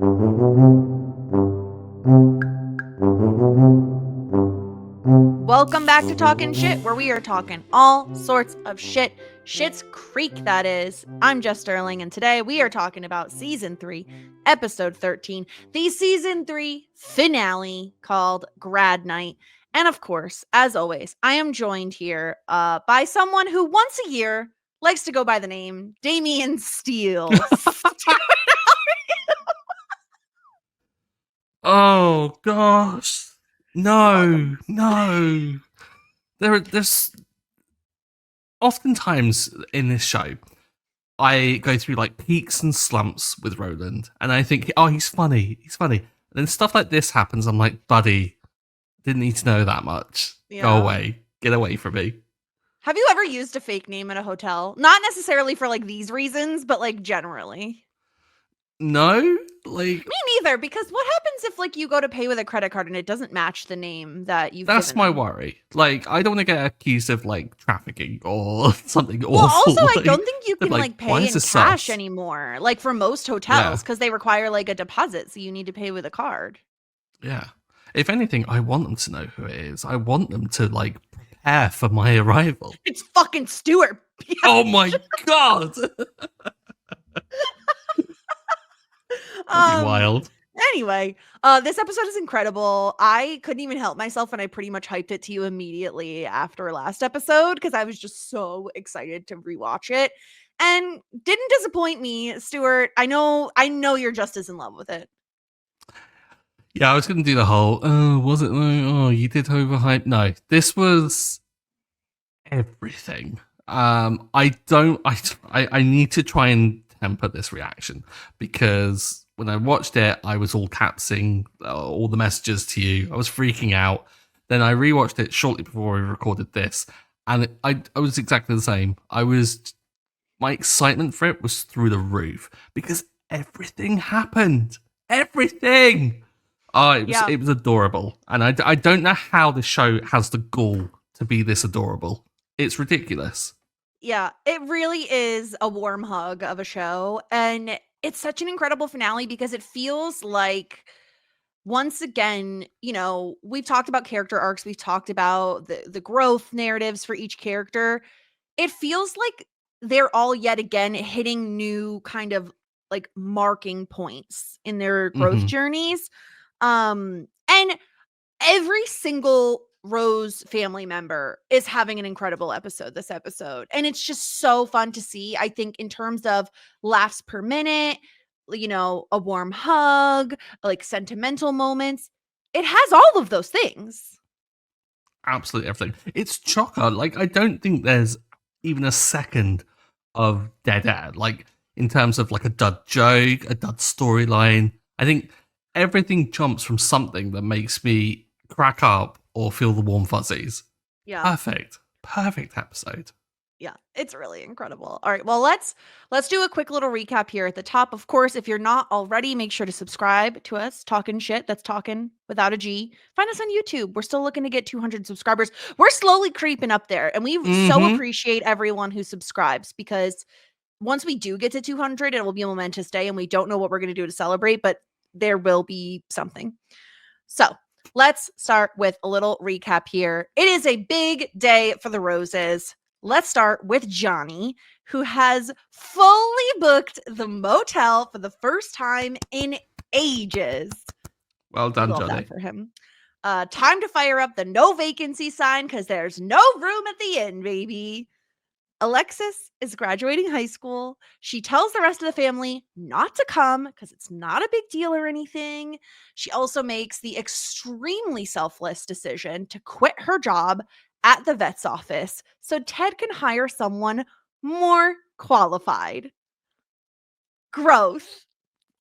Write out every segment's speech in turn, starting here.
Welcome back to Talkin' Shit, where we are talking all sorts of shit. Schitt's Creek, that is. I'm Jess Sterling, and today we are talking about Season 3, Episode 13, the Season 3 finale called Grad Night. And of course, as always, I am joined here by someone who once a year likes to go by the name Damian Steele. Oh gosh. No. There's oftentimes in this show I go through like peaks and slumps with Roland and I think, oh, he's funny. And then stuff like this happens, I'm like, buddy, didn't need to know that much. Yeah. Go away. Get away from me. Have you ever used a fake name at a hotel? Not necessarily for like these reasons, but like generally. No? Like, Me neither, because what happens if like you go to pay with a credit card and it doesn't match the name that you've that's given my them? worry. Like, I don't want to get accused of like trafficking or something Well, awful. also, I Like, don't think you they're can like, like why pay is in this cash sus? anymore, like for most hotels, because they require like a deposit, so you need to pay with a card. Yeah. If anything, I want them to know who it is. I want them to like prepare for my arrival. It's fucking Stuart. Oh my god! That'd be wild. Anyway, this episode is incredible. I couldn't even help myself, and I pretty much hyped it to you immediately after last episode because I was just so excited to rewatch it, and didn't disappoint me, Stuart. I know you're just as in love with it. Yeah, I was gonna do the whole, oh, was it like, oh, you did overhype? No, this was everything. I need to try and temper this reaction because when I watched it, I was all capsing all the messages to you. I was freaking out. Then I rewatched it shortly before we recorded this, and I was exactly the same. My excitement for it was through the roof because everything happened. Everything. Oh, it was adorable, and I don't know how this show has the gall to be this adorable. It's ridiculous. Yeah, it really is a warm hug of a show, and it's such an incredible finale because it feels like once again, we've talked about character arcs, we've talked about the growth narratives for each character. It feels like they're all yet again hitting new kind of like marking points in their growth journeys. And every single Rose family member is having an incredible episode this episode. And it's just so fun to see. I think in terms of laughs per minute, a warm hug, like sentimental moments, it has all of those things. Absolutely everything. It's chocker. Like, I don't think there's even a second of dead air. Like, in terms of like a dud joke, a dud storyline. I think everything jumps from something that makes me crack up or feel the warm fuzzies. Yeah. Perfect episode. Yeah, it's really incredible. All right, well, let's do a quick little recap here at the top. Of course, if you're not already, make sure to subscribe to us, Talkin' Shit. That's talking without a G. Find us on YouTube. We're still looking to get 200 subscribers. We're slowly creeping up there, and we so appreciate everyone who subscribes because once we do get to 200, it will be a momentous day, and we don't know what we're going to do to celebrate, but there will be something. So let's start with a little recap here. It is a big day for the Roses. Let's start with Johnny, who has fully booked the motel for the first time in ages. Well done, Johnny. That for him. Time to fire up the no vacancy sign because there's no room at the inn, baby. Alexis is graduating high school. She tells the rest of the family not to come because it's not a big deal or anything. She also makes the extremely selfless decision to quit her job at the vet's office so Ted can hire someone more qualified. Growth.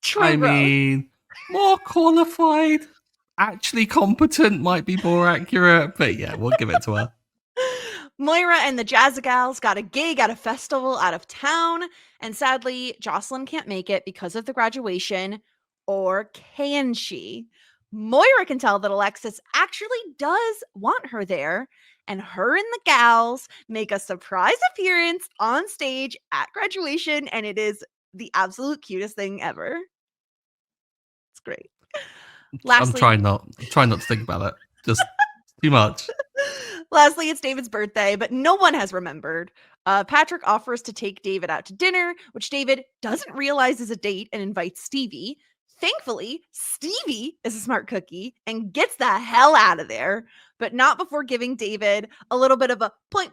True growth. Mean, more qualified, actually competent might be more accurate, but yeah, we'll give it to her. Moira and the Jazzagals got a gig at a festival out of town, and sadly, Jocelyn can't make it because of the graduation, or can she? Moira can tell that Alexis actually does want her there, and her and the gals make a surprise appearance on stage at graduation, and it is the absolute cutest thing ever. great. I'm Lastly, trying not to think about it. Just too much. Lastly, it's David's birthday, but no one has remembered. Patrick offers to take David out to dinner, which David doesn't realize is a date and invites Stevie. Thankfully, Stevie is a smart cookie and gets the hell out of there, but not before giving David a little bit of a point,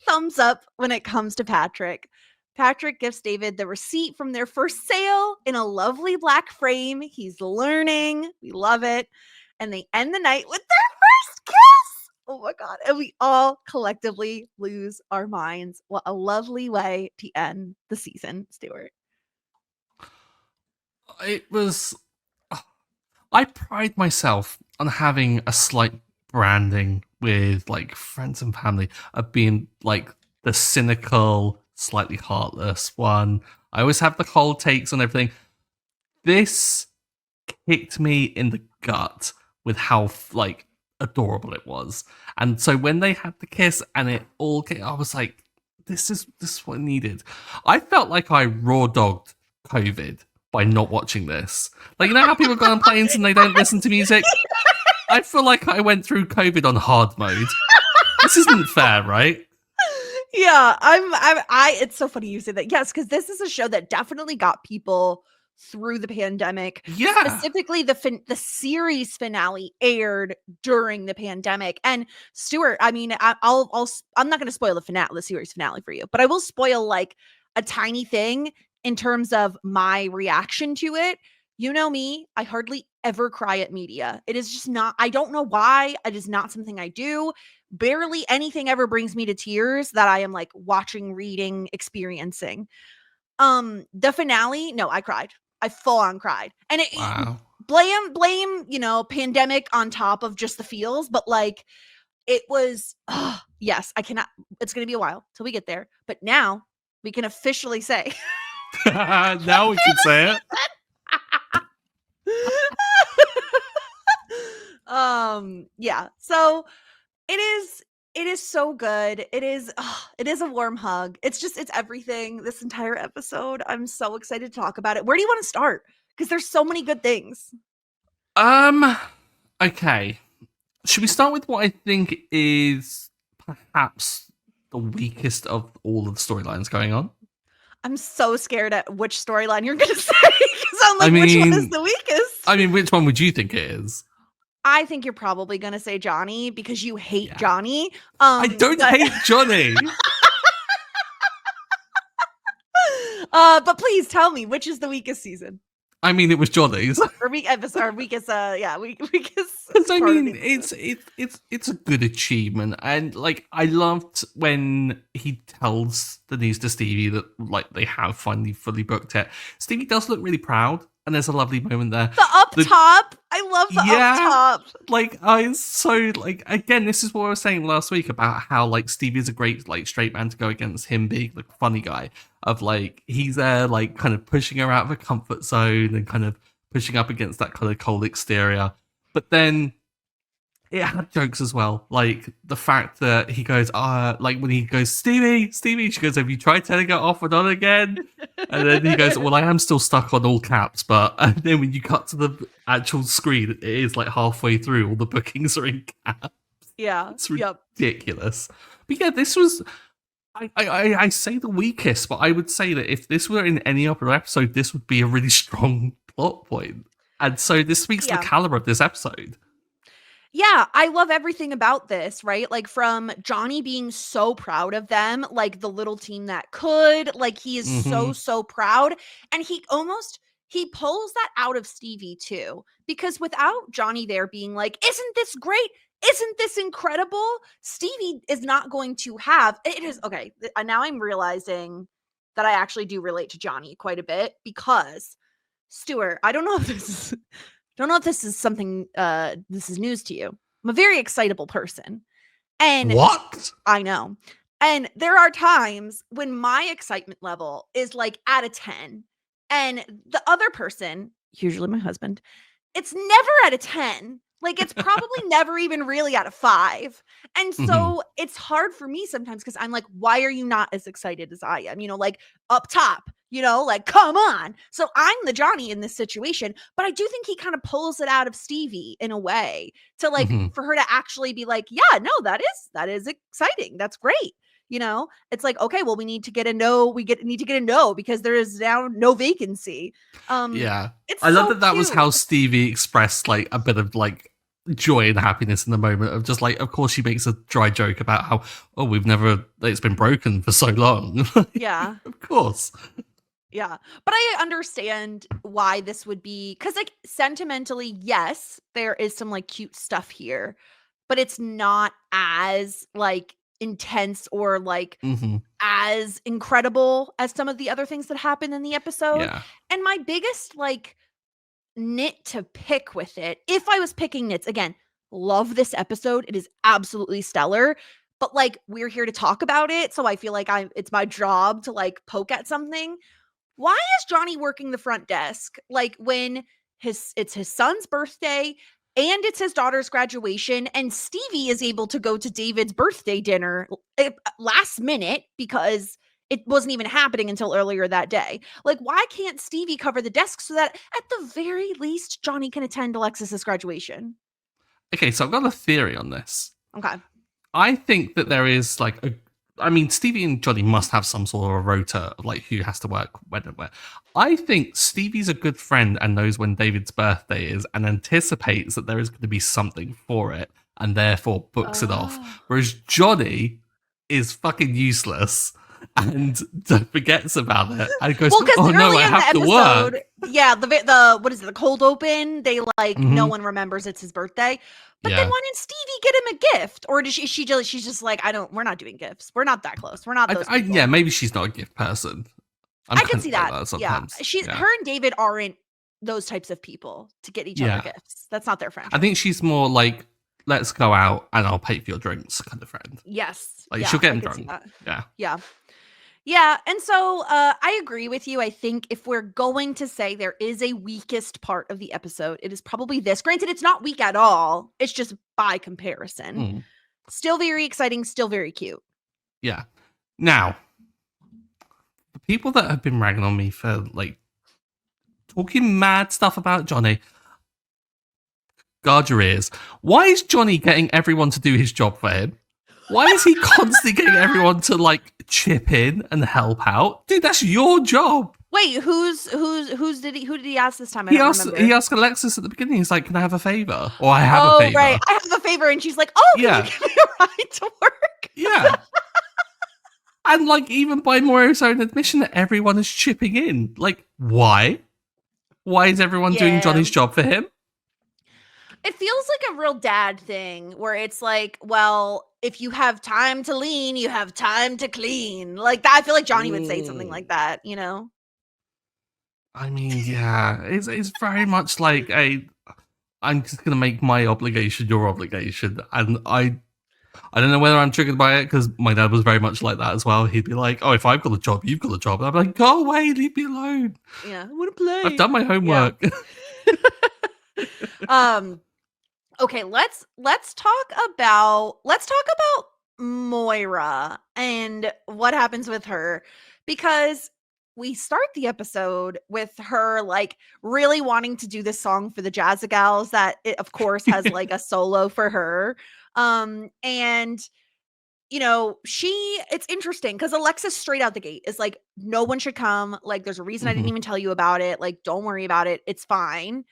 thumbs up when it comes to Patrick. Patrick gives David the receipt from their first sale in a lovely black frame. He's learning. We love it. And they end the night with their first kiss. Oh my God. And we all collectively lose our minds. What a lovely way to end the season, Stuart. It was. I pride myself on having a slight branding with like friends and family of being like the cynical, slightly heartless one. I always have the cold takes on everything. This kicked me in the gut with how like adorable it was. And so when they had the kiss and it all came, I was like, this is what I needed. I felt like I raw dogged COVID by not watching this. Like, you know how people go on planes and they don't listen to music? I feel like I went through COVID on hard mode. This isn't fair, right? Yeah, it's so funny you say that. Yes, because this is a show that definitely got people through the pandemic. Yeah. Specifically, the series finale aired during the pandemic. And Stuart, I mean, I'm not going to spoil the series finale for you, but I will spoil like a tiny thing in terms of my reaction to it. You know me, I hardly ever cry at media. It is just not, I don't know why. It is not something I do. Barely anything ever brings me to tears that I am like watching, reading, experiencing. The finale, no, I cried. I full on cried. And Wow. blame, pandemic on top of just the feels, but like it was, yes, I cannot, it's going to be a while till we get there. But now we can officially say. Now we can say it. Yeah. So it is so good. It is a warm hug. It's everything this entire episode. I'm so excited to talk about it. Where do you want to start? Because there's so many good things. Okay. Should we start with what I think is perhaps the weakest of all of the storylines going on? I'm so scared at which storyline you're going to say because I'm like, which one is the weakest? I mean, which one would you think it is? I think you're probably going to say Johnny because you hate Johnny. I don't hate Johnny. But please tell me, which is the weakest season? I mean, it was Johnny's. Or weakest. Weakest. Because I mean, it's a good achievement, and like I loved when he tells the news to Stevie that like they have finally fully booked it. Stevie does look really proud, and there's a lovely moment there. The top, I love the up top. Like again, this is what I was saying last week about how like Stevie is a great like straight man to go against him being like funny guy. Of like he's there like kind of pushing her out of her comfort zone and kind of pushing up against that kind of cold exterior. But then it had jokes as well. Like the fact that he goes, like when he goes, Stevie, she goes, have you tried turning it off and on again? And then he goes, well, I am still stuck on all caps, but and then when you cut to the actual screen, it is like halfway through, all the bookings are in caps. Yeah. It's ridiculous. But yeah, this was I say the weakest, but I would say that if this were in any other episode, this would be a really strong plot point. And so this speaks to the caliber of this episode. Yeah, I love everything about this, right? Like from Johnny being so proud of them, like the little team that could, like he is so proud. And he pulls that out of Stevie too, because without Johnny there being like, isn't this great? Isn't this incredible? Stevie is not going to have it. Is okay. Now I'm realizing that I actually do relate to Johnny quite a bit because Stuart, I don't know if this is something this is news to you. I'm a very excitable person. And what? I know. And there are times when my excitement level is like at a 10 and the other person, usually my husband, it's never at a 10. Like, it's probably never even really at a 5. And Mhm. so it's hard for me sometimes because I'm like, why are you not as excited as I am? Like up top, like, come on. So I'm the Johnny in this situation, but I do think he kind of pulls it out of Stevie in a way to like Mhm. for her to actually be like, yeah, no, that is exciting. That's great. It's like, okay, well, we need to get a no. Need to get a no because there is now no vacancy. Um, Yeah. it's I love so that that was cute. how Stevie expressed like a bit of like joy and happiness in the moment of just like, of course she makes a dry joke about how, oh, it's been broken for so long. Yeah. Of course. Yeah. But I understand why this would be because, like, sentimentally, yes, there is some like cute stuff here, but it's not as like intense or like Hmm. as incredible as some of the other things that happen in the episode. Yeah. And my biggest like nit to pick with it, if I was picking nits, again, love this episode. It is absolutely stellar. But like we're here to talk about it. So I feel like it's my job to like poke at something. Why is Johnny working the front desk? Like when it's his son's birthday and it's his daughter's graduation and Stevie is able to go to David's birthday dinner last minute because it wasn't even happening until earlier that day. Like why can't Stevie cover the desk so that at the very least Johnny can attend Alexis's graduation? Okay, so I've got a theory on this. Okay. I think that there is like a. I mean, Stevie and Johnny must have some sort of a rota of like who has to work when and where. I think Stevie's a good friend and knows when David's birthday is and anticipates that there is going to be something for it and therefore books it off. Oh. Whereas Johnny is fucking useless and forgets about it and goes, Well, because "Oh no, early I in the have to episode, work." yeah, the what is it, the cold open, they like no Hmm. one remembers it's his birthday. But then Yeah, why didn't Stevie get him a gift? Or does she's just like, we're not doing gifts. We're not that close. We're not those yeah, people. maybe she's not a gift person. I'm I can kind see of like that. that Yeah. sometimes. She's Yeah, her and David aren't those types of people to get each other yeah. gifts. That's not their I friendship. think she's more like, let's go out and I'll pay for your drinks kind of friend. Yes. Like she'll Yeah, get I him could see drunk. that. Yeah. Yeah. Yeah, and so I agree with you. I think if we're going to say there is a weakest part of the episode, it is probably this. Granted, it's not weak at all. It's just by comparison. Mm, Still very exciting, still very cute. yeah. Now, the people that have been ragging on me for like talking mad stuff about Johnny, guard your ears. Why is Johnny getting everyone to do his job for him? Why is he constantly getting everyone to like chip in and help out? Dude, that's your job. Wait, who did he ask this time? I He don't asked remember. he asked Alexis at the beginning, he's like, "Can I have a favor?" Or I have a Oh, right. favor. I have a favor, and she's like, "Oh, can you Yeah. give me a ride to work?" Yeah. And like even by Morio's own admission that everyone is chipping in. Like, why? Why is everyone doing Yeah. Johnny's job for him? It feels like a real dad thing where it's like, well, if you have time to lean, you have time to clean. Like that. I feel like Johnny would say something like that. I mean, yeah, it's very much like a. I'm just gonna make my obligation your obligation, and I don't know whether I'm triggered by it because my dad was very much like that as well. He'd be like, "Oh, if I've got a job, you've got a job," and I'm like, "Go away, leave me alone. Yeah. I want to play. I've done my Yeah. homework." um okay, let's talk about Moira and what happens with her because we start the episode with her like really wanting to do this song for the Jazz Gals that it, of course has like a solo for her. And she it's interesting because Alexis straight out the gate is like, no one should come. Like, there's a reason I didn't Mhm. even tell you about it. Like, don't worry about it. It's fine.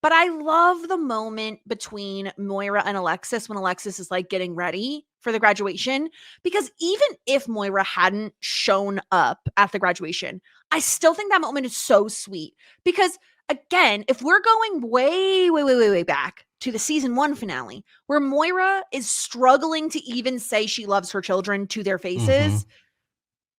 But I love the moment between Moira and Alexis when Alexis is like getting ready for the graduation. Because even if Moira hadn't shown up at the graduation, I still think that moment is so sweet. Because again, if we're going way, way, way, way, way back to the season 1 finale, where Moira is struggling to even say she loves her children to their Mhm. faces,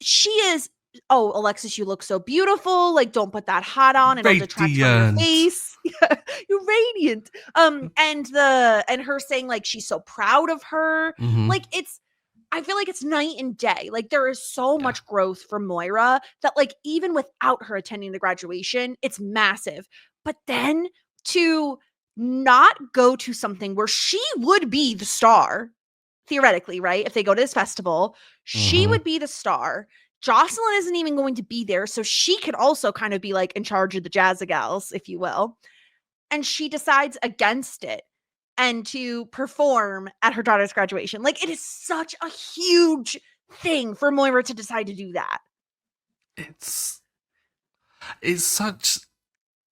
she is, oh, Alexis, you look so beautiful. Like, don't put that hat on, it'll detract from your Radiant. face. Yeah, you're radiant. And her saying like she's so proud of her. Mhm. Like, I feel like it's night and day. Like, there is so Yeah. much growth from Moira that like even without her attending the graduation, it's massive. But then to not go to something where she would be the star, theoretically, right? If they go to this festival, she Mm-hmm. would be the star. Jocelyn isn't even going to be there, so she could also kind of be like in charge of the Jazzagals, if you will. And she decides against it and to perform at her daughter's graduation. Like, it is such a huge thing for Moira to decide to do that. It's it's such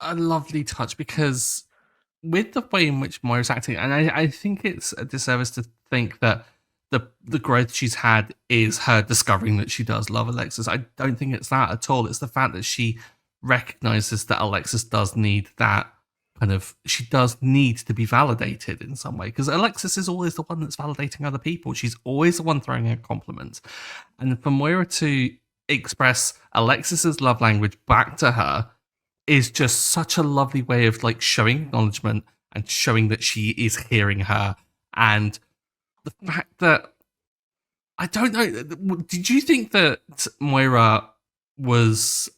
a lovely touch because with the way in which Moira's acting, and I think it's a disservice to think that the growth she's had is her discovering that she does love Alexis. I don't think it's that at all. It's the fact that she recognizes that Alexis does need that kind of, she does need to be validated in some way, because Alexis is always the one that's validating other people. She's always the one throwing her compliments. And for Moira to express Alexis's love language back to her is just such a lovely way of like showing acknowledgement and showing that she is hearing her. And the fact that, I don't know, did you think that Moira was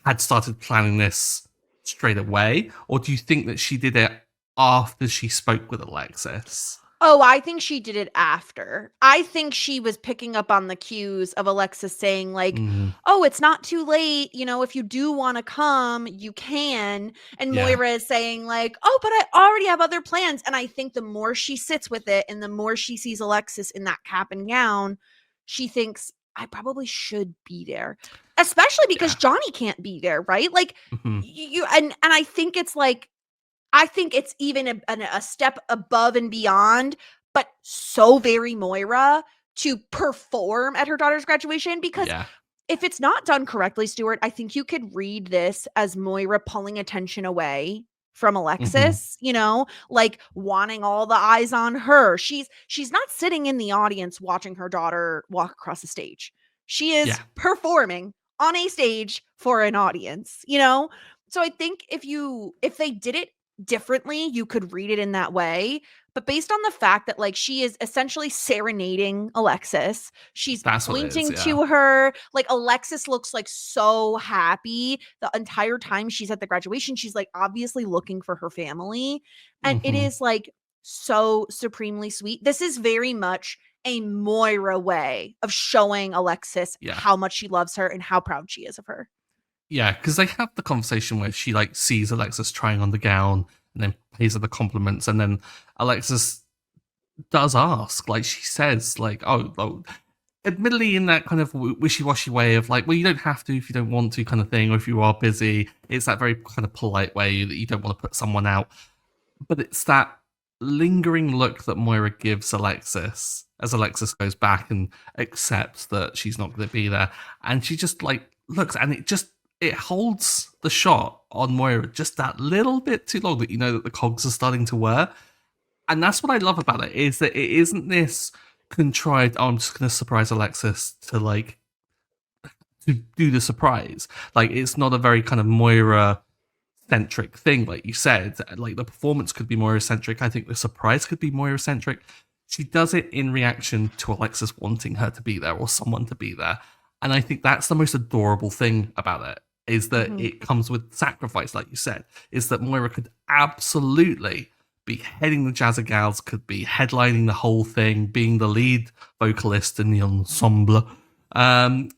had started planning this straight away, or do you think that she did it after she spoke with Alexis? Oh, I think she did it after. I think she was picking up on the cues of Alexis saying, like, Mm, oh, it's not too late. You know, if you do want to come, you can. And yeah, Moira is saying, like, oh, but I already have other plans. And I think the more she sits with it and the more she sees Alexis in that cap and gown, she thinks, I probably should be there. Especially because yeah, Johnny can't be there, right? Like, mm-hmm, you and I think it's like, I think it's even a step above and beyond, but so very Moira to perform at her daughter's graduation, because yeah, if it's not done correctly, Stuart, I think you could read this as Moira pulling attention away from mm-hmm, Alexis, you know, like wanting all the eyes on her. She's not sitting in the audience watching her daughter walk across the stage. She is yeah. performing on a stage for an audience, you know? So I think if they did it differently, you could read it in that way. But based on the fact that like she is essentially serenading Alexis, she's That's what it is. pointing Yeah, to her. Like Alexis looks like so happy the entire time she's at the graduation. She's like obviously looking for her family. And it mm-hmm, is like so supremely sweet. This is very much a Moira way of showing Alexis yeah. how much she loves her and how proud she is of her. Yeah, because they have the conversation where she like sees Alexis trying on the gown and then pays her the compliments, and then Alexis does ask, like she says, like, oh, admittedly in that kind of wishy-washy way of like, well, you don't have to if you don't want to, kind of thing, or if you are busy. It's that very kind of polite way that you don't want to put someone out, but it's that lingering look that Moira gives Alexis as Alexis goes back and accepts that she's not going to be there, and she just like looks, and it holds the shot on Moira just that little bit too long that you know that the cogs are starting to whir. And that's what I love about it, is that it isn't this contrived, oh, I'm just going to surprise Alexis to like to do the surprise. Like it's not a very kind of Moira centric thing, like you said. Like the performance could be Moira centric. I think the surprise could be Moira centric. She does it in reaction to Alexis wanting her to be there or someone to be there. And I think that's the most adorable thing about it, is that Mhm. it comes with sacrifice, like you said, is that Moira could absolutely be heading the Jazzagals, could be headlining the whole thing, being the lead vocalist in the ensemble. When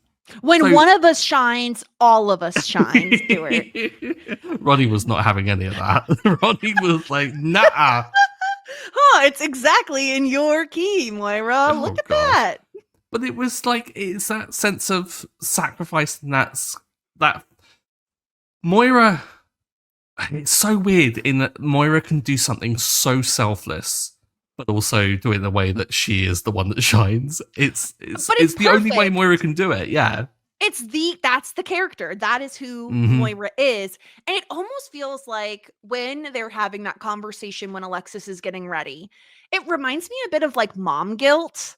So one of us shines, all of us shine, Stuart. Ronnie was not having any of that. Ronnie was like, nah. Huh, it's exactly in your key, Moira. Look Oh at god. that. But it was like, it's that sense of sacrifice, and that Moira, it's so weird in that Moira can do something so selfless, but also do it in a way that she is the one that shines. It's it's But it's it's the only way perfect. Moira can do it. Yeah. That's the character. That is who Mm-hmm. Moira is. And it almost feels like when they're having that conversation when Alexis is getting ready, it reminds me a bit of like mom guilt.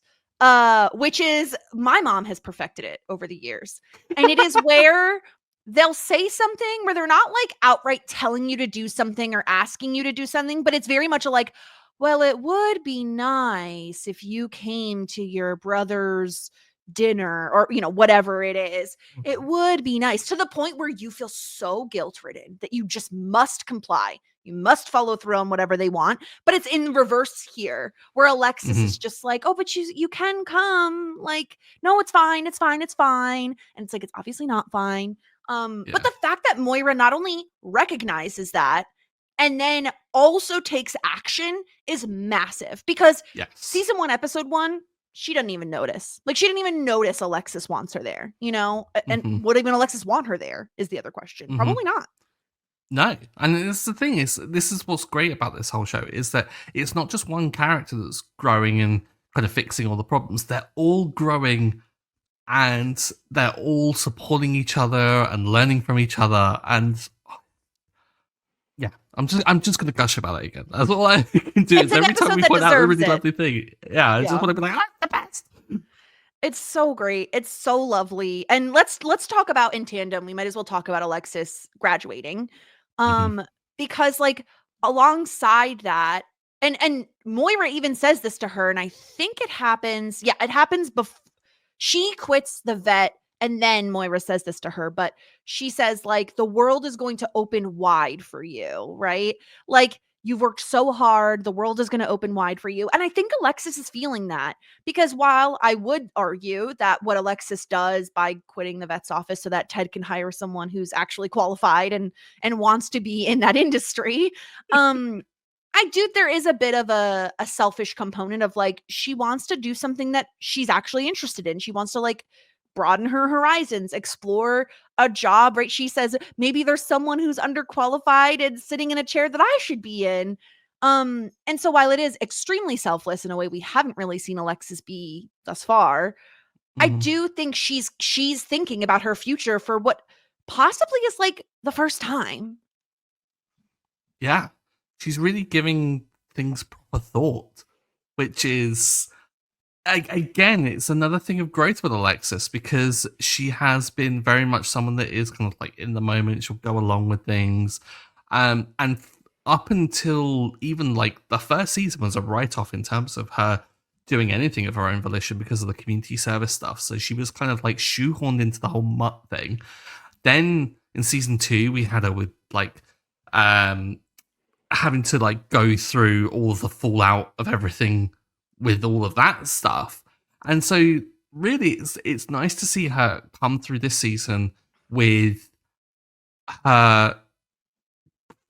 Which is my mom has perfected it over the years. And it is where they'll say something where they're not like outright telling you to do something or asking you to do something, but it's very much a like, well, it would be nice if you came to your brother's dinner or whatever it is. It would be nice, to the point where you feel so guilt ridden that you just must comply. You must follow through on whatever they want. But it's in reverse here, where Alexis is just like, oh, but you can come. Like, no, it's fine, it's fine, it's fine. And it's like, it's obviously not fine. But Yeah. the fact that Moira not only recognizes that and then also takes action is massive, because Yes. season 1, episode 1, she doesn't even notice. Like, she didn't even notice Alexis wants her there, you know? And would even Alexis want her there is the other question. Probably not. No. And it's the thing is, this is what's great about this whole show, is that it's not just one character that's growing and kind of fixing all the problems. They're all growing and they're all supporting each other and learning from each other. And yeah, I'm just gonna gush about it again. That's all I can do. It's Is an every time episode we that point out a really deserves it. lovely thing, yeah, I just want to be like, ah, the best. It's so great. It's so lovely. And let's talk about, in tandem, we might as well talk about Alexis graduating. Because like, alongside that, and Moira even says this to her, and I think it happens before she quits the vet, and then Moira says this to her, but she says, like, the world is going to open wide for you, right? Like, you've worked so hard, the world is going to open wide for you. And I think Alexis is feeling that, because while I would argue that what Alexis does by quitting the vet's office so that Ted can hire someone who's actually qualified and wants to be in that industry, I do, there is a bit of a selfish component of, like, she wants to do something that she's actually interested in. She wants to, like, broaden her horizons, explore a job, right? She says, maybe there's someone who's underqualified and sitting in a chair that I should be in. And so while it is extremely selfless in a way we haven't really seen Alexis be thus far, I do think she's thinking about her future for what possibly is like the first time. Yeah, she's really giving things proper thought, which is, again, it's another thing of growth with Alexis, because she has been very much someone that is kind of like in the moment. She'll go along with things, and up until even like the first season was a write-off in terms of her doing anything of her own volition because of the community service stuff. So she was kind of like shoehorned into the whole mutt thing. Then in season 2, we had her with like having to like go through all of the fallout of everything with all of that stuff. And so really it's nice to see her come through this season with her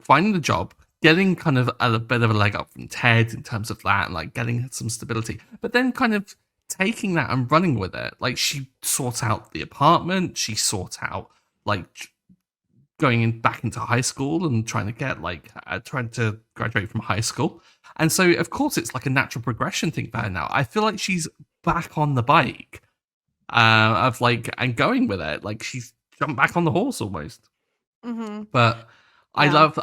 finding the job, getting kind of a bit of a leg up from Ted in terms of that, and like getting some stability, but then kind of taking that and running with it. Like, she sorts out the apartment, she sorts out like going back into high school and trying to get like trying to graduate from high school. And so of course it's like a natural progression thing for her now. I feel like she's back on the bike of like, and going with it. Like, she's jumped back on the horse almost. But yeah.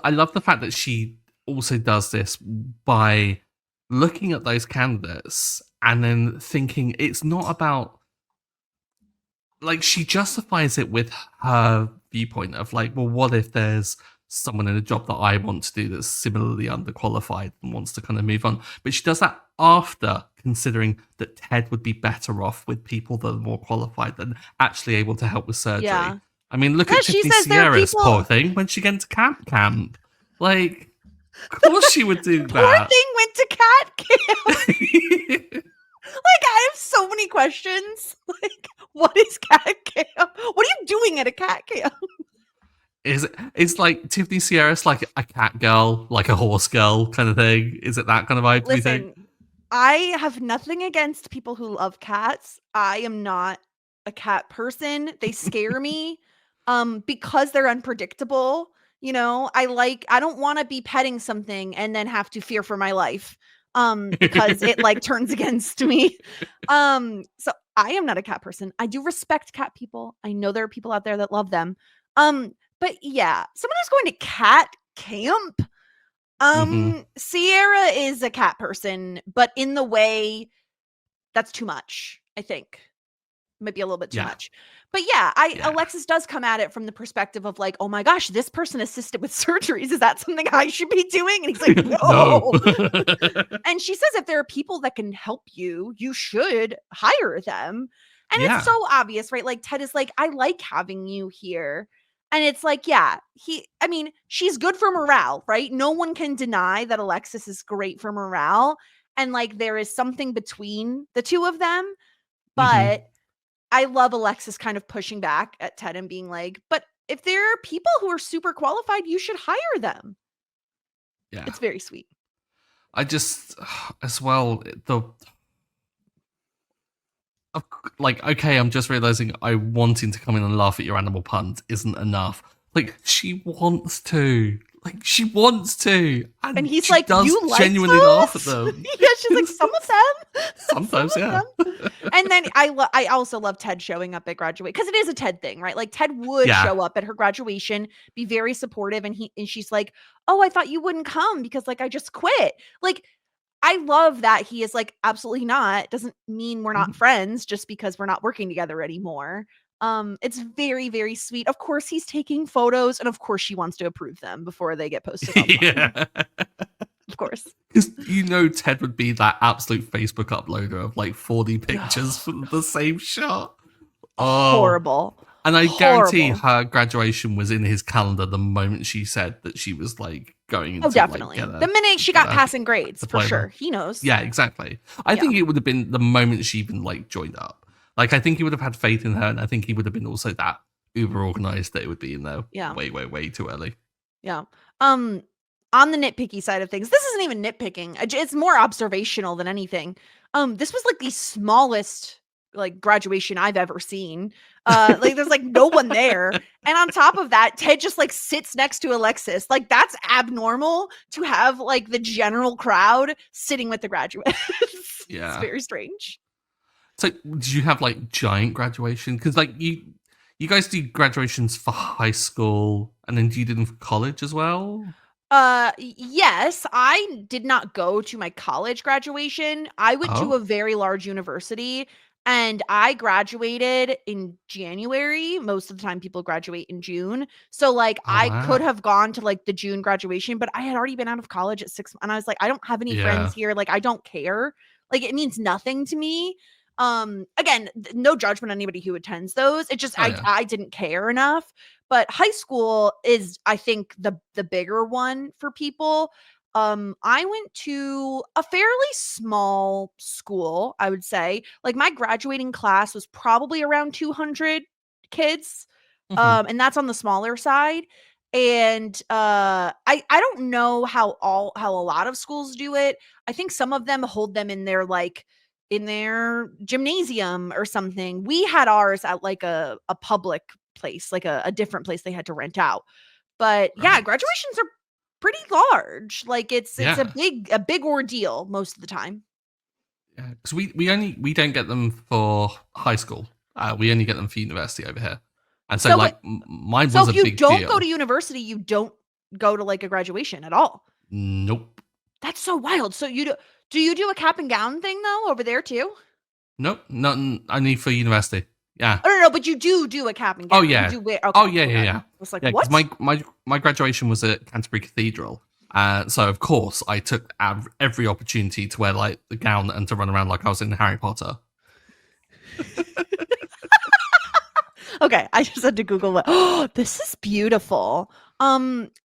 I love the fact that she also does this by looking at those candidates and then thinking it's not about, like, she justifies it with her viewpoint of like, well, what if there's someone in a job that I want to do that's similarly underqualified and wants to kind of move on? But she does that after considering that Ted would be better off with people that are more qualified than actually able to help with surgery. Yeah. I mean, look at Tiffany Sierra's poor thing when she went to camp. Like, of course she would do that. Poor thing went to cat camp. Like, I have so many questions. Like, what is cat camp? What are you doing at a cat camp? Is like Tiffany Sierra's like a cat girl, like a horse girl kind of thing? Is it that kind of vibe? Listen, do you think? I have nothing against people who love cats. I am not a cat person. They scare me because they're unpredictable. You know, I don't want to be petting something and then have to fear for my life because it like turns against me. So I am not a cat person. I do respect cat people. I know there are people out there that love them. But yeah, someone who's going to cat camp. Sierra is a cat person, but in the way that's too much, I think. Might be a little bit too much. But yeah, Alexis does come at it from the perspective of like, oh my gosh, this person assisted with surgeries. Is that something I should be doing? And he's like, no. And she says, if there are people that can help you, you should hire them. And it's so obvious, right? Like, Ted is like, I like having you here. And it's like, yeah, I mean, she's good for morale, right? No one can deny that Alexis is great for morale. And like, there is something between the two of them. Mm-hmm. But I love Alexis kind of pushing back at Ted and being like, but if there are people who are super qualified, you should hire them. Yeah. It's very sweet. I just, as well, like, okay, I'm just realizing I wanting to come in and laugh at your animal puns isn't enough. Like, she wants to. Like, she wants to. And And he's she like, does you like genuinely laugh at those? them. Yeah, she's like, some of them. Some Sometimes, of yeah. them. And then I also love Ted showing up at graduation because it is a Ted thing, right? Like Ted would Yeah. show up at her graduation, be very supportive, and she's like, "Oh, I thought you wouldn't come because like I just quit." Like I love that he is like, absolutely not. Doesn't mean we're not Mhm. friends just because we're not working together anymore. It's very, very sweet. Of course, he's taking photos, and of course, she wants to approve them before they get posted online. Yeah. Of course. Because Ted would be that absolute Facebook uploader of like 40 pictures from the same shot. Oh. Horrible. And I guarantee Horrible. her graduation was in his calendar the moment she said that she was like going into Oh, definitely. like The minute she got passing grades, for diploma. sure. He knows. Yeah, exactly. I think it would have been the moment she even like joined up. Like I think he would have had faith in her, and I think he would have been also that uber organized that it would be in there way too early. Yeah. On the nitpicky side of things, this isn't even nitpicking. It's more observational than anything. This was like the smallest like graduation I've ever seen. Like there's like no one there. And on top of that, Ted just like sits next to Alexis. Like that's abnormal to have like the general crowd sitting with the graduates. Yeah. It's very strange. So did you have like giant graduation? Because like you guys do graduations for high school, and then do you do them for college as well? Yes, I did not go to my college graduation. I went to a very large university and I graduated in January. Most of the time people graduate in June. So like I could have gone to like the June graduation, but I had already been out of college at 6 and I was like, I don't have any friends here. Like I don't care. Like it means nothing to me. Again, no judgment on anybody who attends those. It just I didn't care enough. But high school is, I think, the bigger one for people. I went to a fairly small school, I would say. Like my graduating class was probably around 200 kids. And that's on the smaller side. And I don't know how a lot of schools do it. I think some of them hold them in their gymnasium or something. We had ours at like a public place, like a different place they had to rent out. But yeah, graduations are pretty large. Like it's a big ordeal most of the time. Yeah, because we don't get them for high school. We only get them for university over here. And so like mine was a big deal. So if you don't go to university, you don't go to like a graduation at all. Nope. That's so wild. So do you do a cap and gown thing though over there too? Nope, nothing. Only for university. Yeah. Oh no, but you do a cap and gown. Oh yeah. You do wear, okay, yeah. I was like, yeah, what? My graduation was at Canterbury Cathedral. So of course I took every opportunity to wear like the gown and to run around like I was in Harry Potter. Okay, I just had to Google it. Oh, this is beautiful.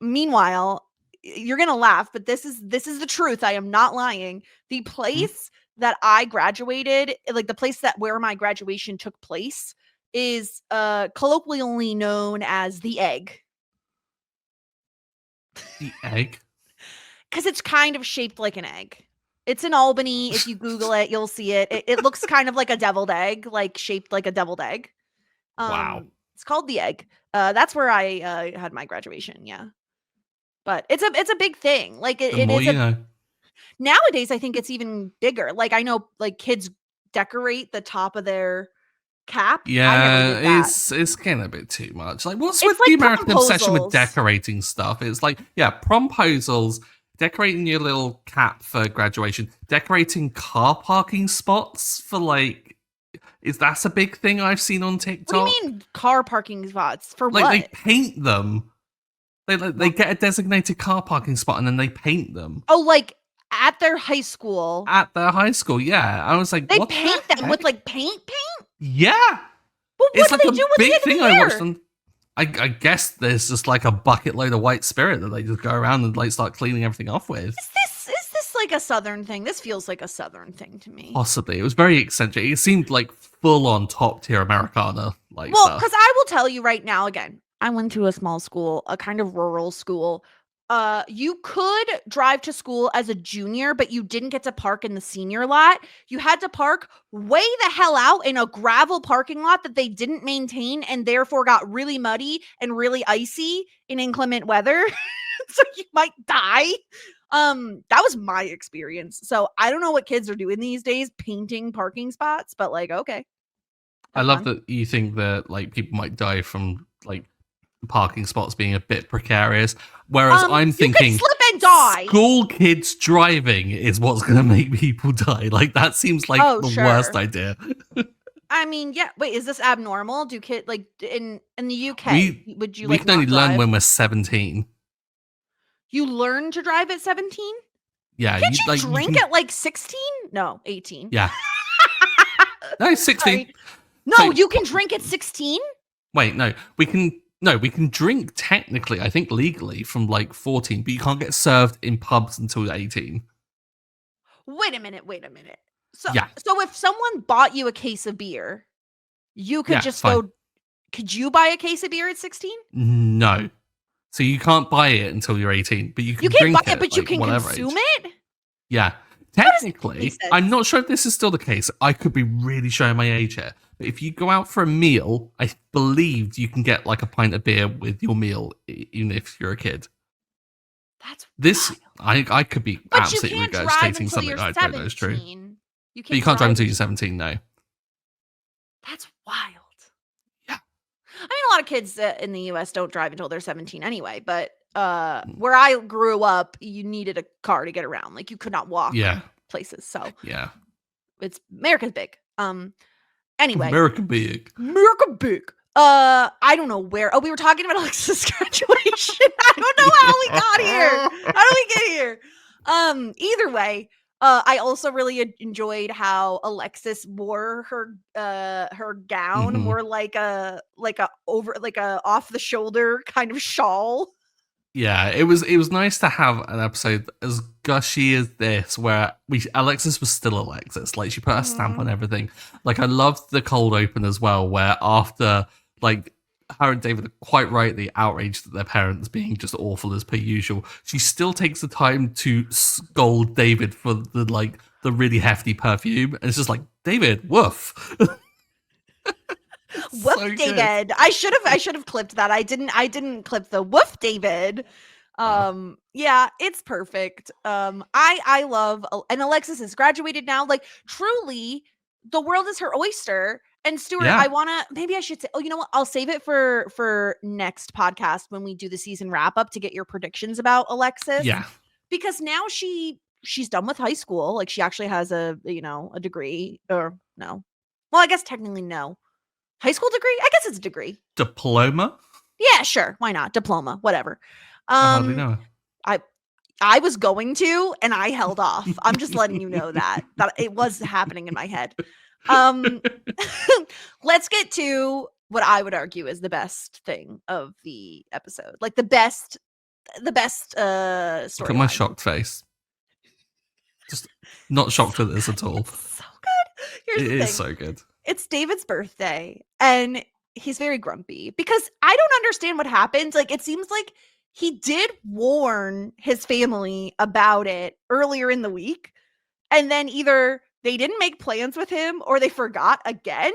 Meanwhile, you're gonna laugh, but this is the truth. I am not lying. The place that I graduated, like the place where my graduation took place, is colloquially known as the Egg. The Egg? Because it's kind of shaped like an egg. It's in Albany. If you Google it, you'll see it. It looks kind of like a deviled egg, like shaped like a deviled egg. Wow. It's called the Egg. That's where I had my graduation. Yeah, but it's a big thing. Like it is. Nowadays, I think it's even bigger. Like I know, like kids decorate the top of their cap. Yeah, it's getting a bit too much. Like, what's with like the American obsession with promposals. Decorating stuff? It's like, yeah, promposals, decorating your little cap for graduation, decorating car parking spots for like. That's a big thing I've seen on TikTok. What do you mean car parking spots? For like, what? They paint them. They get a designated car parking spot and then they paint them. Oh, like at their high school. At their high school, yeah. I was like, they paint them with like paint? Yeah. But what do they do with big it thing in I there? watched on. I guess there's just like a bucket load of white spirit that they just go around and like start cleaning everything off with. Is this like a Southern thing? This feels like a Southern thing to me. Possibly. It was very eccentric. It seemed like full on top tier Americana like Well, stuff. because I will tell you right now, again, I went to a small school, a kind of rural school. You could drive to school as a junior, but you didn't get to park in the senior lot. You had to park way the hell out in a gravel parking lot that they didn't maintain and therefore got really muddy and really icy in inclement weather. So you might die. That was my experience. So I don't know what kids are doing these days, painting parking spots, but like, okay. I Have love fun. that you think that like people might die from like parking spots being a bit precarious, whereas I'm You thinking could slip and die. school kids driving is what's going to make people die. Like that seems like the worst idea. I mean, yeah. Wait, is this abnormal? Do kid like in the UK? Would you we like can only not learn drive? when we're 17. You learn to drive at 17? Yeah, Can't you drink at like 16? No, 18. Yeah. No, 16. Sorry. No, So- you can drink at 16? Wait, no, we can drink technically, I think legally from like 14, but you can't get served in pubs until 18. Wait a minute. So Yeah. so if someone bought you a case of beer, you could Yeah, just fine. go. Could you buy a case of beer at 16? No. So you can't buy it until you're 18, but you can You can't drink buy it, but you like, can whatever consume age. it? Yeah. does that Technically, make sense? I'm not sure if this is still the case. I could be really showing my age here. But if you go out for a meal, I believe you can get like a pint of beer with your meal, even if you're a kid. That's This, wild. I could be But you absolutely can't drive regurgitating until something you're that I don't know is true. 17. But you can't drive until you're 17, no. That's wild. Yeah. I mean, a lot of kids in the US don't drive until they're 17 anyway, but where I grew up, you needed a car to get around. Like you could not walk places. So Yeah. it's America's big. Anyway. America big. America big. I don't know where. Oh, we were talking about Alexa's graduation. I don't know how we got here. How did we get here? Either way, I also really enjoyed how Alexis wore her gown, more like a off the shoulder kind of shawl. Yeah, it was nice to have an episode as gushy as this, where Alexis was still Alexis. Like she put her stamp on everything. Like I loved the cold open as well, where after like her and David are quite rightly outraged at their parents being just awful as per usual, she still takes the time to scold David for the really hefty perfume, and it's just like, David, woof. Woof, so David. Good. I should have clipped that. I didn't clip the woof, David. Yeah, it's perfect. I love, and Alexis is graduated now. Like truly, the world is her oyster. And Stuart, maybe I should say, oh, you know what? I'll save it for next podcast when we do the season wrap up to get your predictions about Alexis. Yeah. Because now she's done with high school. Like she actually has a degree, or no. Well, I guess technically no. High school degree? I guess it's a degree. Diploma? Yeah, sure. Why not? Diploma, whatever. I hardly know. I was going to, and I held off. I'm just letting you know that it was happening in my head. Let's get to what I would argue is the best thing of the episode. Like the best story. Look at my shocked face. Just not shocked with this at all. It's so good. It is so good. It's David's birthday, and he's very grumpy because I don't understand what happened. Like it seems like he did warn his family about it earlier in the week, and then either they didn't make plans with him or they forgot again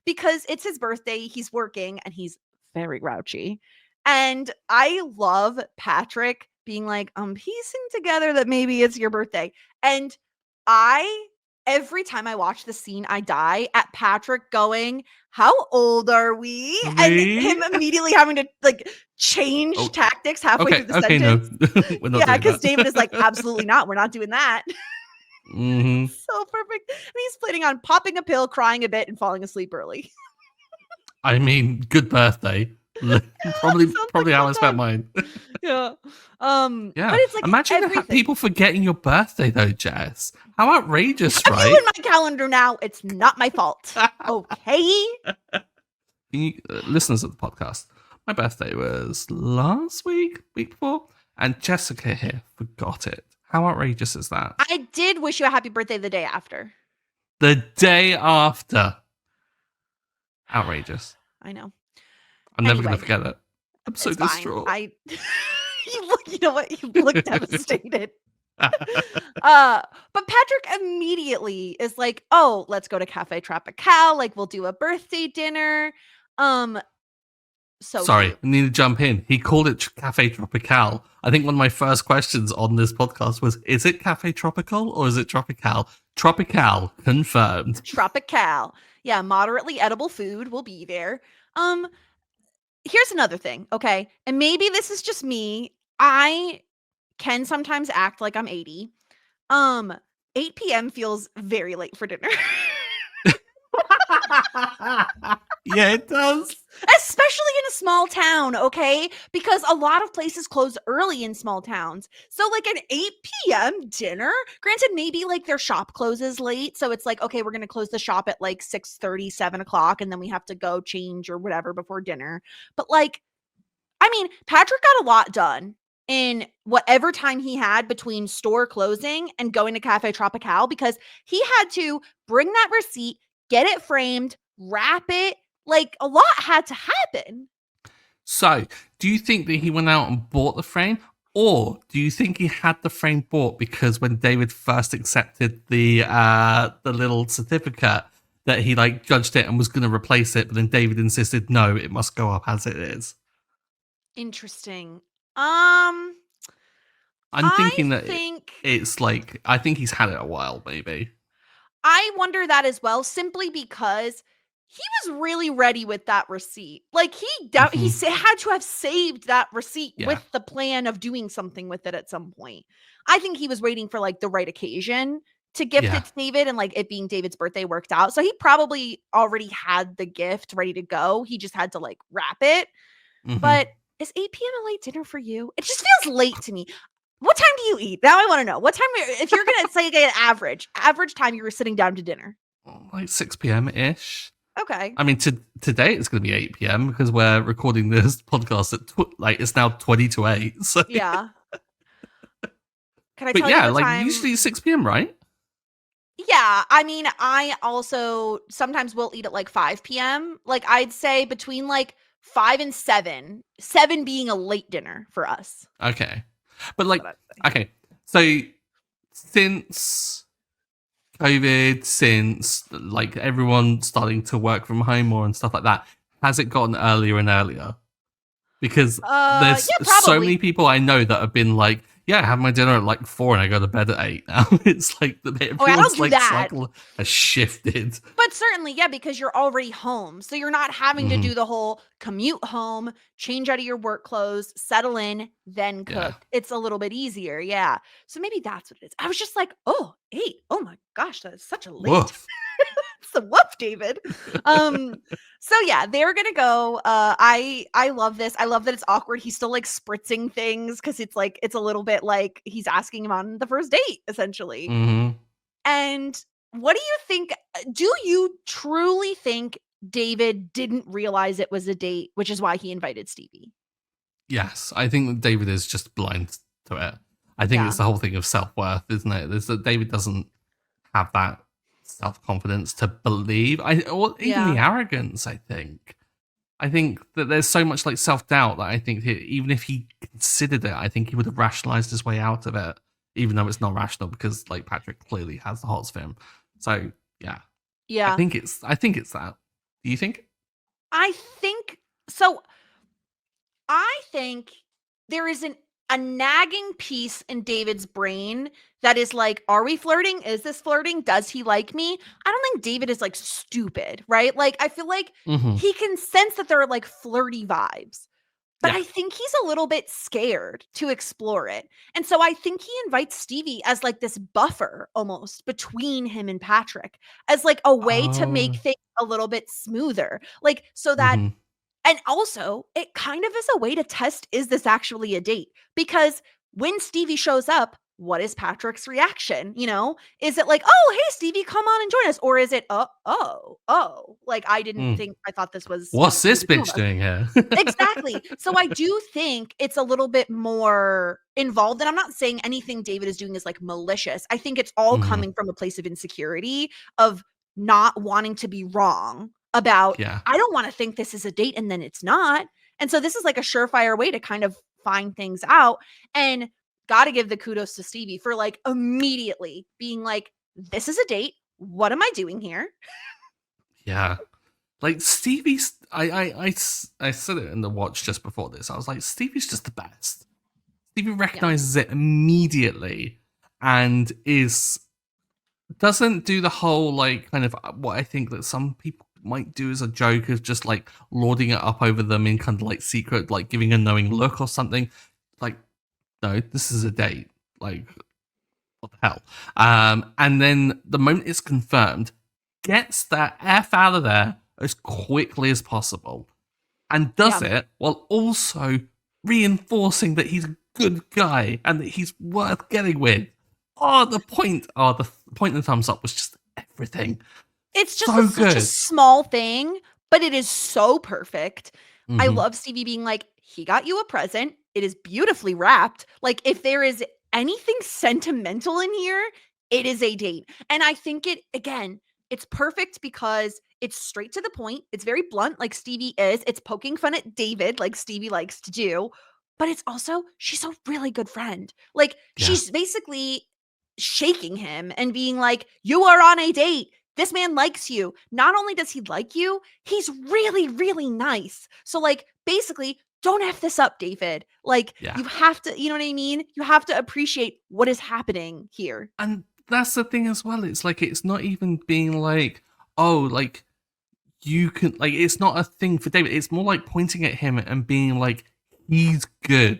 because it's his birthday. He's working and he's very grouchy. And I love Patrick being like, I'm piecing together that maybe it's your birthday. And every time I watch the scene, I die at Patrick going, how old are we? And him immediately having to like change tactics halfway through the sentence. No. We're not yeah, because David is like, absolutely not. We're not doing that. Mm-hmm. So perfect. And he's planning on popping a pill, crying a bit, and falling asleep early. I mean, good birthday. probably how I spent mine. Yeah. Yeah. But it's like imagine people forgetting your birthday though, Jess. How outrageous, right? right? You in my calendar now. It's not my fault. Okay. Listeners of the podcast, My birthday was last week, week before, and Jessica here forgot it. How outrageous is that? I did wish you a happy birthday the day after. The day after. Outrageous. I know. I'm never going Anyway, to forget it. I'm so it's fine. distraught. You know what? You look devastated. But Patrick immediately is like, "Oh, let's go to Cafe Tropical. Like, we'll do a birthday dinner." So Sorry, he I need to jump in. He called it Cafe Tropical. I think one of my first questions on this podcast was, is it Cafe Tropical or is it Tropical? Tropical, confirmed. Tropical. Yeah, moderately edible food will be there. Here's another thing, okay? And maybe this is just me. I can sometimes act like I'm 80. 8 p.m. feels very late for dinner. Yeah, it does. Especially in a small town, okay? Because a lot of places close early in small towns. So like an 8 p.m. dinner, granted maybe like their shop closes late, so it's like, okay, we're going to close the shop at like 6:30, 7 o'clock, and then we have to go change or whatever before dinner. But like, I mean, Patrick got a lot done in whatever time he had between store closing and going to Cafe Tropical, because he had to bring that receipt, get it framed, wrap it. Like, a lot had to happen. So, do you think that he went out and bought the frame? Or do you think he had the frame bought because when David first accepted the little certificate that he like judged it and was going to replace it, but then David insisted, no, it must go up as it is? Interesting. I'm I thinking that think it's like, I think he's had it a while, maybe. I wonder that as well, simply because he was really ready with that receipt. Like had to have saved that receipt Yeah. with the plan of doing something with it at some point. I think he was waiting for like the right occasion to gift Yeah. it to David, and like it being David's birthday worked out. So he probably already had the gift ready to go. He just had to like wrap it. But is 8 p.m. a late dinner for you? It just feels late to me. What time do you eat? Now I want to know. What time, if you're going to say an average time you were sitting down to dinner? Like 6 p.m. ish. Okay. I mean, today it's going to be 8 p.m. because we're recording this podcast at like it's now 20 to 8. So Yeah. Can I but tell yeah, you what like time? usually 6 p.m. right? Yeah, I mean, I also sometimes will eat at like 5 p.m. Like I'd say between like 5 and 7. 7 being a late dinner for us. Okay, but like That's what I'd say. okay, so since COVID, since like everyone starting to work from home more and stuff like that, has it gotten earlier and earlier? Because there's Yeah, so probably. many people I know that have been like, yeah, I have my dinner at like 4 and I go to bed at 8 now. It's like I don't everyone's do like that. cycle has shifted. But certainly, yeah, because you're already home. So you're not having to do the whole commute home, change out of your work clothes, settle in, then Yeah. cook. It's a little bit easier. Yeah. So maybe that's what it is. I was just like, oh, 8. Oh my gosh, that is such a late. Woof. It's a woof, David. So yeah, they're gonna go. I love this. I love that it's awkward. He's still like spritzing things because it's like it's a little bit like he's asking him on the first date, essentially. And what do you think? Do you truly think David didn't realize it was a date, which is why he invited Stevie? Yes, I think that David is just blind to it. I think it's the whole thing of self-worth, isn't it? There's that David doesn't have that self-confidence to believe. Or even the arrogance, I think. I think that there's so much like self-doubt that I think even if he considered it, I think he would have rationalized his way out of it, even though it's not rational because like Patrick clearly has the hots for him. So yeah. Yeah. I think it's that. Do you think? I think so. I think there is a nagging piece in David's brain that is like, are we flirting? Is this flirting? Does he like me? I don't think David is like stupid, right? Like, I feel like he can sense that there are like flirty vibes, but I think he's a little bit scared to explore it. And so I think he invites Stevie as like this buffer almost between him and Patrick as like a way to make things a little bit smoother. Like, so that and also, it kind of is a way to test, is this actually a date? Because when Stevie shows up, what is Patrick's reaction? You know, is it like, oh, hey, Stevie, come on and join us? Or is it, like, I thought this was What's just between this the two of bitch us. doing here? Exactly. So I do think it's a little bit more involved. And I'm not saying anything David is doing is like malicious. I think it's all Mhm. coming from a place of insecurity, of not wanting to be wrong about, Yeah. I don't want to think this is a date and then it's not. And so this is like a surefire way to kind of find things out. And got to give the kudos to Stevie for like immediately being like, this is a date. What am I doing here? Yeah. Like Stevie's, I said it in the watch just before this. I was like, Stevie's just the best. Stevie Yeah. recognizes it immediately and is doesn't do the whole like kind of what I think that some people might do as a joke of just like lording it up over them in kind of like secret, like giving a knowing look or something. Like, no, this is a date. Like, what the hell? And then the moment it's confirmed, gets that F out of there as quickly as possible and does Yeah. it while also reinforcing that he's a good guy and that he's worth getting with. The point in the thumbs up was just everything. It's just So such a good. small thing, but it is so perfect. I Mm-hmm. love Stevie being like, "He got you a present. It is beautifully wrapped." Like, if there is anything sentimental in here, it is a date. And I think it's perfect because it's straight to the point. It's very blunt, like Stevie is. It's poking fun at David, like Stevie likes to do. But it's also, she's a really good friend. Like, Yeah. she's basically shaking him and being like, "You are on a date. This man likes you. Not only does he like you, he's really, really nice. So, like, basically, don't F this up, David. Like, Yeah. you have to, you know what I mean? You have to appreciate what is happening here." And that's the thing as well. It's like it's not even being like, oh, like you can like it's not a thing for David. It's more like pointing at him and being like, he's good.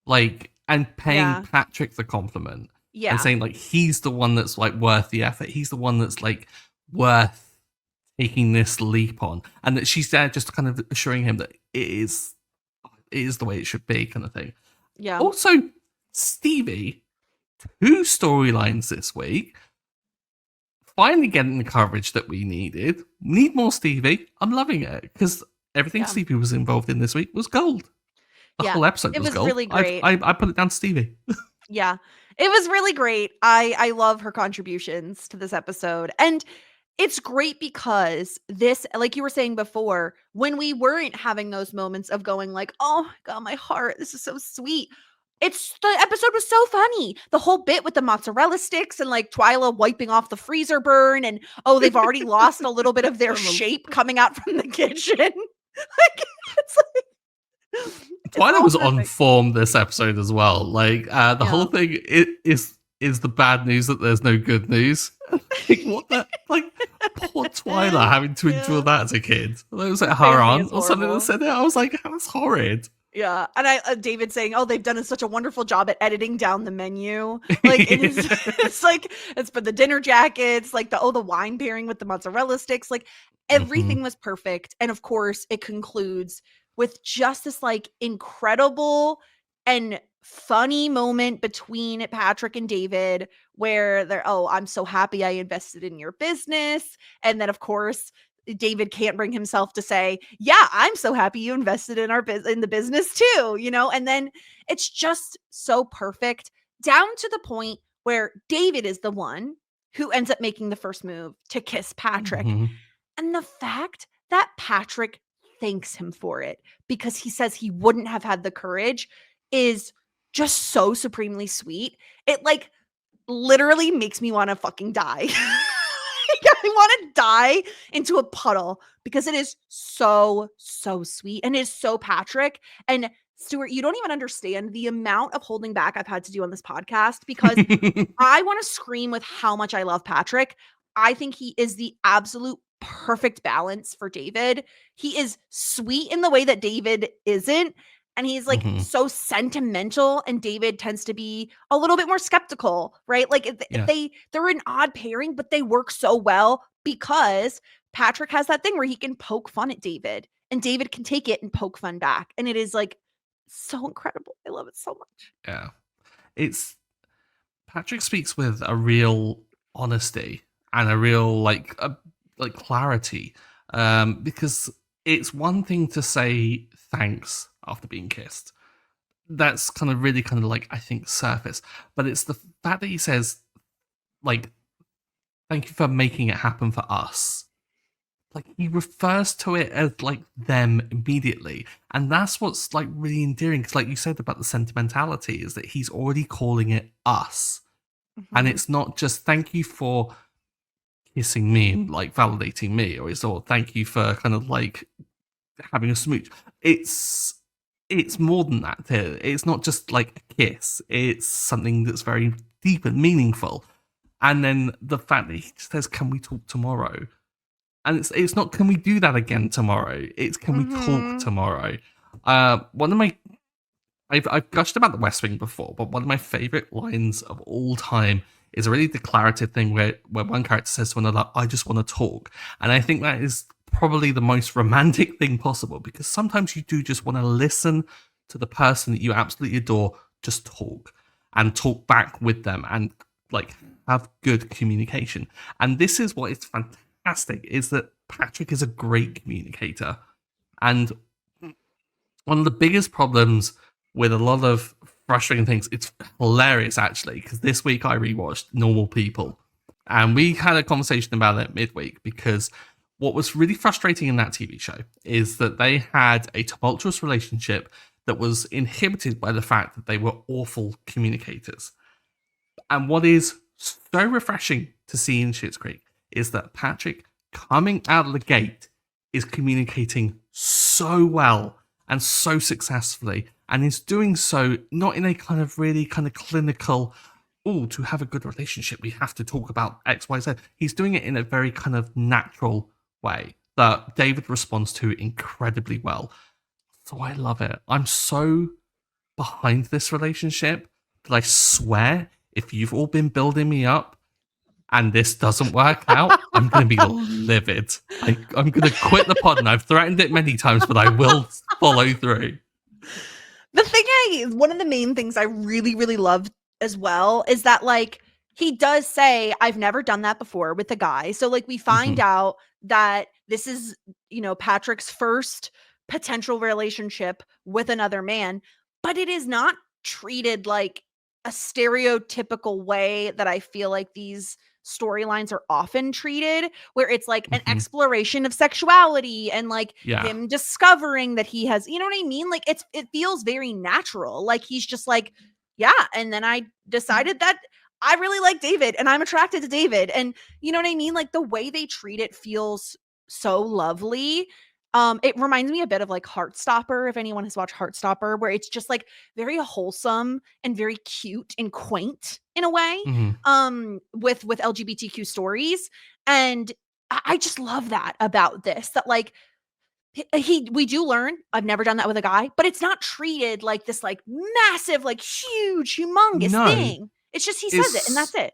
Like and paying Yeah. Patrick the compliment and Yeah. saying like he's the one that's like worth the effort. He's the one that's like worth taking this leap on. And that she's there just kind of assuring him that it is the way it should be, kind of thing. Yeah. Also, Stevie, two storylines this week. Finally getting the coverage that we needed. Need more Stevie. I'm loving it because everything Yeah. Stevie was involved in this week was gold. The Yeah. whole episode It was was gold. really I great. I, I put it down to Stevie. Yeah. It was really great. I love her contributions to this episode. And it's great because this, like you were saying before, when we weren't having those moments of going like, "Oh my god, my heart, this is so sweet." The episode was so funny. The whole bit with the mozzarella sticks and like Twyla wiping off the freezer burn and, oh, they've already lost a little bit of their shape coming out from the kitchen. Like, it's it's Twyla all was on perfect. form this episode as well. Like the whole Yeah. thing is the bad news that there's no good news. Like, what the like poor Twyla having to endure Yeah. that as a kid. That was like The her family aunt is or something that horrible. said it. I was like, that's horrid. Yeah, and David saying, "Oh, they've done such a wonderful job at editing down the menu." Like, it is, it's like, it's for the dinner jackets, like the wine pairing with the mozzarella sticks, like Mm-hmm. everything was perfect. And of course, it concludes with just this like incredible and funny moment between Patrick and David where they're, "Oh, I'm so happy I invested in your business." And then of course, David can't bring himself to say, "Yeah, I'm so happy you invested in in the business too," you know? And then it's just so perfect down to the point where David is the one who ends up making the first move to kiss Patrick. Mm-hmm. And the fact that Patrick thanks him for it because he says he wouldn't have had the courage is just so supremely sweet. It like literally makes me want to fucking die. I want to die into a puddle because it is so, so sweet and it is so Patrick. And Stuart, you don't even understand the amount of holding back I've had to do on this podcast because I want to scream with how much I love Patrick. I think he is the absolute perfect balance for David. He is sweet in the way that David isn't. And he's like Mm-hmm. so sentimental, and David tends to be a little bit more skeptical, right? Like Yeah. they're an odd pairing, but they work so well because Patrick has that thing where he can poke fun at David, and David can take it and poke fun back. And it is like so incredible. I love it so much. Yeah. It's Patrick speaks with a real honesty and a real like clarity, because it's one thing to say thanks after being kissed. That's kind of really kind of like, I think, surface, but it's the fact that he says like, thank you for making it happen for us. Like, he refers to it as like them immediately, and that's what's like really endearing, because like you said about the sentimentality, is that he's already calling it us. And Mhm. it's not just thank you for kissing me and like validating me, or it's all thank you for kind of like having a smooch. It's more than that. It's not just like a kiss. It's something that's very deep and meaningful. And then the fact that he just says, "Can we talk tomorrow?" And it's not, "Can we do that again tomorrow?" It's, "Can we talk Mhm. tomorrow?" One of my I've gushed about the West Wing before, but one of my favorite lines of all time is a really declarative thing where one character says to another, "I just want to talk." And I think that is probably the most romantic thing possible, because sometimes you do just want to listen to the person that you absolutely adore just talk, and talk back with them, and like have good communication. And this is what is fantastic, is that Patrick is a great communicator. And one of the biggest problems with a lot of frustrating things, it's hilarious actually, because this week I rewatched Normal People, and we had a conversation about it midweek, because what was really frustrating in that TV show is that they had a tumultuous relationship that was inhibited by the fact that they were awful communicators. And what is so refreshing to see in Schitt's Creek is that Patrick, coming out of the gate, is communicating so well and so successfully, and is doing so not in a kind of really kind of clinical, oh, to have a good relationship, we have to talk about X, Y, Z. He's doing it in a very kind of natural way that David responds to incredibly well. So I love it. I'm so behind this relationship that I swear, if you've all been building me up and this doesn't work out, I'm going to be livid. I'm going to quit the pod, and I've threatened it many times, but I will follow through. One of the main things I really, really love as well is that, like, he does say, I've never done that before with a guy. So, like, we find Mhm. out that this is, Patrick's first potential relationship with another man, but it is not treated like a stereotypical way that I feel like these storylines are often treated, where it's like an Mhm. exploration of sexuality and like Yeah. him discovering that he has, you know what I mean? Like it feels very natural. Like he's just like, yeah, and then I decided that I really like David and I'm attracted to David. And you know what I mean? Like the way they treat it feels so lovely. It reminds me a bit of like Heartstopper, if anyone has watched Heartstopper, where it's just like very wholesome and very cute and quaint in a way, Mhm. with LGBTQ stories. And I just love that about this, that like we do learn, I've never done that with a guy, but it's not treated like this like massive, like huge, humongous No, thing. It's just he says it and that's it's it.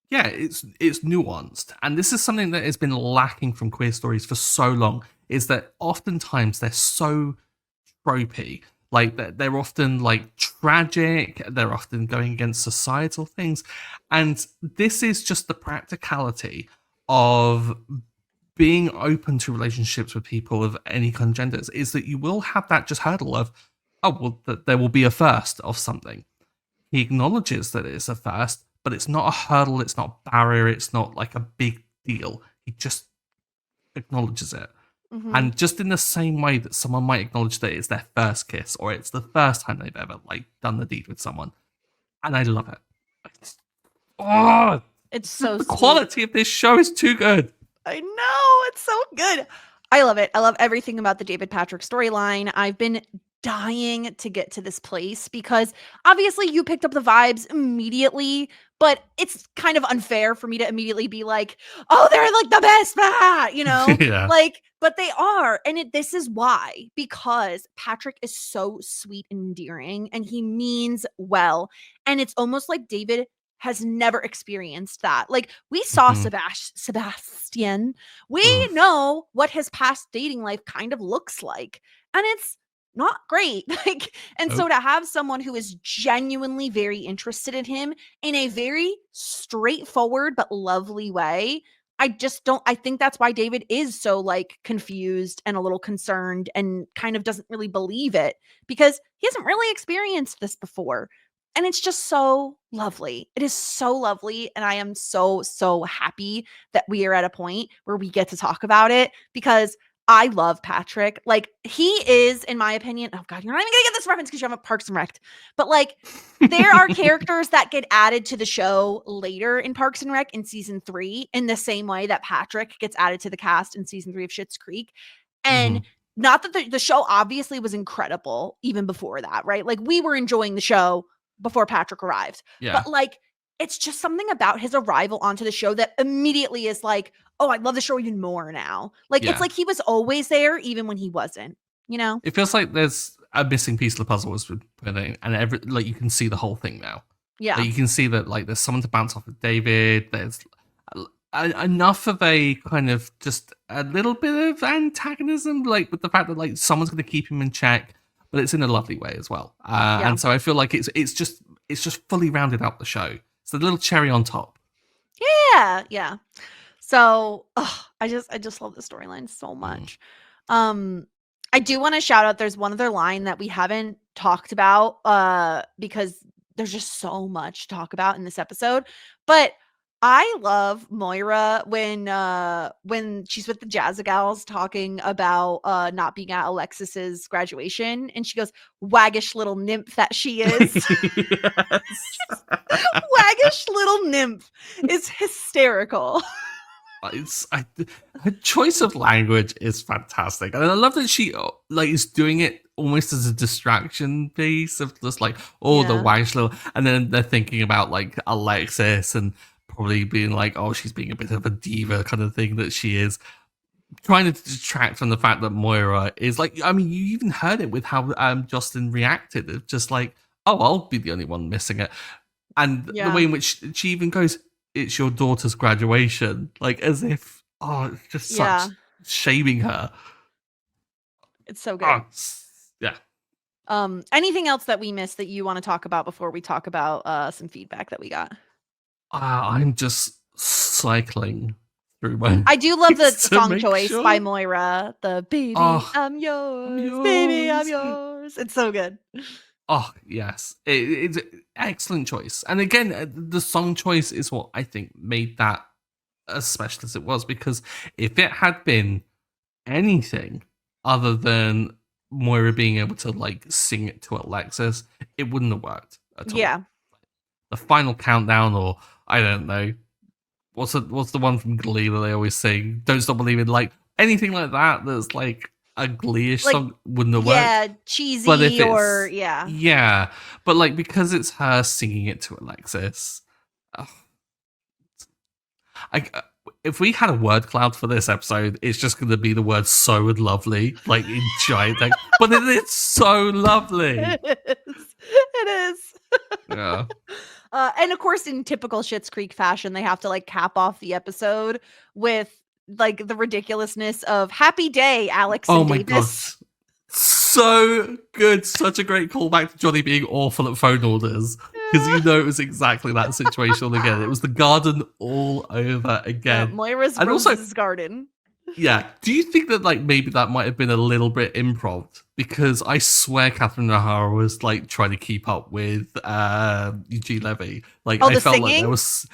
yeah, it's nuanced, and this is something that has been lacking from queer stories for so long. Is that oftentimes they're so tropey. Like they're often like tragic. They're often going against societal things, and this is just the practicality of being open to relationships with people of any kind of genders. Is that you will have that just hurdle of, oh well, that there will be a first of something. He acknowledges that it's a first, but it's not a hurdle. It's not a barrier. It's not like a big deal. He just acknowledges it. Mhm. And just in the same way that someone might acknowledge that it's their first kiss, or it's the first time they've ever like done the deed with someone, and I love it. It's, oh, It's so the sweet. quality of this show is too good. I know, it's so good. I love it. I love everything about the David Patrick storyline. I've been dying to get to this place because obviously you picked up the vibes immediately, but it's kind of unfair for me to immediately be like, "Oh, they're like the best," Yeah. Like, but they are, and this is why, because Patrick is so sweet and endearing, and he means well, and it's almost like David has never experienced that. Like we saw Mhm. Sebastian. We Oof. know what his past dating life kind of looks like. And it's not great. Like, and so Nope. to have someone who is genuinely very interested in him in a very straightforward but lovely way, I just don't, I think that's why David is so like confused and a little concerned and kind of doesn't really believe it, because he hasn't really experienced this before. And it's just so lovely. It is so lovely. And I am so, so happy that we are at a point where we get to talk about it, because I love Patrick. Like, he is, in my opinion, oh God, you're not even gonna get this reference because you haven't Parks and Rec. But like, there are characters that get added to the show later in Parks and Rec in season 3, in the same way that Patrick gets added to the cast in season 3 of Schitt's Creek. And Mhm. not that the show obviously was incredible even before that, right? Like, we were enjoying the show before Patrick arrived. Yeah. But like, it's just something about his arrival onto the show that immediately is like, oh, I love the show even more now. Like, it's Yeah. like he was always there, even when he wasn't, you know? It feels like there's a missing piece of the puzzle was put in, and like you can see the whole thing now. Yeah. Like you can see that like there's someone to bounce off of David. There's enough of a kind of just a little bit of antagonism, like with the fact that like someone's going to keep him in check, but it's in a lovely way as well. Yeah. And so I feel like it's just fully rounded out the show. It's a little cherry on top. Yeah. Yeah. So, I just love the storyline so Mm. much. I do want to shout out, there's one other line that we haven't talked about because there's just so much to talk about in this episode. But I love Moira when she's with the Jazzagals talking about not being at Alexis's graduation, and she goes, waggish little nymph that she is. Yes. Waggish little nymph is hysterical. Her choice of language is fantastic, and I love that she like is doing it almost as a distraction piece of just like the Yeah. wags little, and then they're thinking about like Alexis and probably being like, oh, she's being a bit of a diva kind of thing that she is, trying to detract from the fact that Moira is like, I mean, you even heard it with how Justin reacted. It's just like, oh, I'll be the only one missing it, and the Yeah. way in which she even goes, it's your daughter's graduation, like as if, it's just Yeah. such shaming her. It's so good. Oh, yeah. Anything else that we missed that you want to talk about before we talk about some feedback that we got? I'm just cycling through my I do love the notes to song make choice by sure. Moira. The baby, Oh, I'm I'm yours, baby, I'm yours. yours. It's so good. Oh, yes. It's an excellent choice. And again, the song choice is what I think made that as special as it was, because if it had been anything other than Moira being able to like sing it to Alexis, it wouldn't have worked at all. Yeah. The final countdown, or I don't know, what's the one from Glee that they always sing? Don't stop believing. Like anything like that that's like a Glee-ish Like, song wouldn't have worked. yeah, But if cheesy it's or yeah. yeah, but like because it's her singing it to Alexis, oh, I if we had a word cloud for this episode, it's just going to be the word "so" and "lovely" like in giant text. But it's so lovely. It is. It is. Yeah. And of course, in typical Schitt's Creek fashion, they have to like cap off the episode with like the ridiculousness of "Happy Day, Alex Oh and my Davis." god. So good. Such a great callback to Johnny being awful at phone orders. Because you know it was exactly that situation again. It was the garden all over again. Moira's And also, Rose's garden. yeah, do you think that like maybe that might have been a little bit improv? Because I swear Catherine O'Hara was like trying to keep up with Eugene Levy. Like I the felt like singing? there was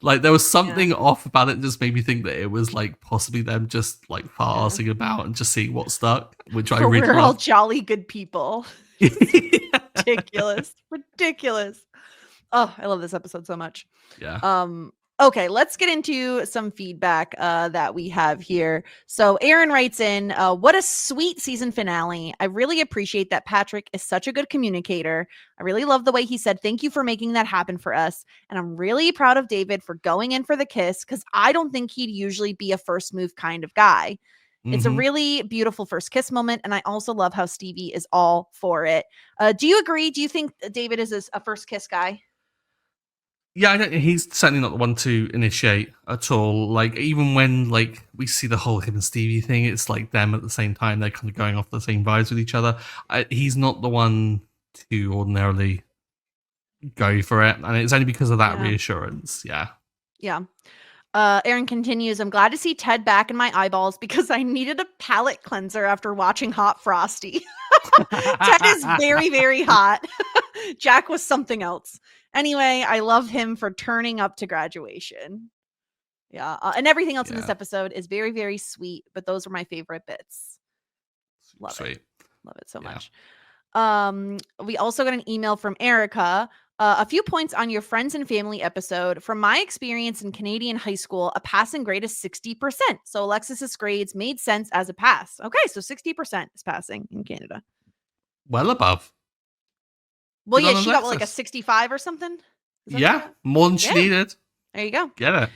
like there was something off about it. Just made me think that it was like possibly them just like farting about and just seeing what stuck, which I really We're all loved. jolly good people. Ridiculous. Ridiculous. Oh, I love this episode so much. Yeah. Okay, let's get into some feedback that we have here. So Aaron writes in, what a sweet season finale. I really appreciate that Patrick is such a good communicator. I really love the way he said, thank you for making that happen for us. And I'm really proud of David for going in for the kiss, because I don't think he'd usually be a first move kind of guy. It's a really beautiful first kiss moment. And I also love how Stevie is all for it. Do you agree? Do you think David is a first kiss guy? Yeah, he's certainly not the one to initiate at all. Like, even when like we see the whole him and Stevie thing, it's like them at the same time. They're kind of going off the same vibes with each other. He's not the one to ordinarily go for it, and it's only because of that reassurance. Yeah. Yeah. Aaron continues, I'm glad to see Ted back in my eyeballs because I needed a palate cleanser after watching Hot Frosty. Ted is very, very hot. Jack was something else. Anyway, I love him for turning up to graduation. Yeah. And everything else in this episode is very, very sweet, but those were my favorite bits. Love it. Love it so much. We also got an email from Erica. A few points on your friends and family episode. From my experience in Canadian high school, a passing grade is 60%. So Alexis's grades made sense as a pass. Okay, so 60% is passing in Canada. Well above. Well, yeah, she got like a 65 or something. Yeah, more than she needed. There you go. Get it.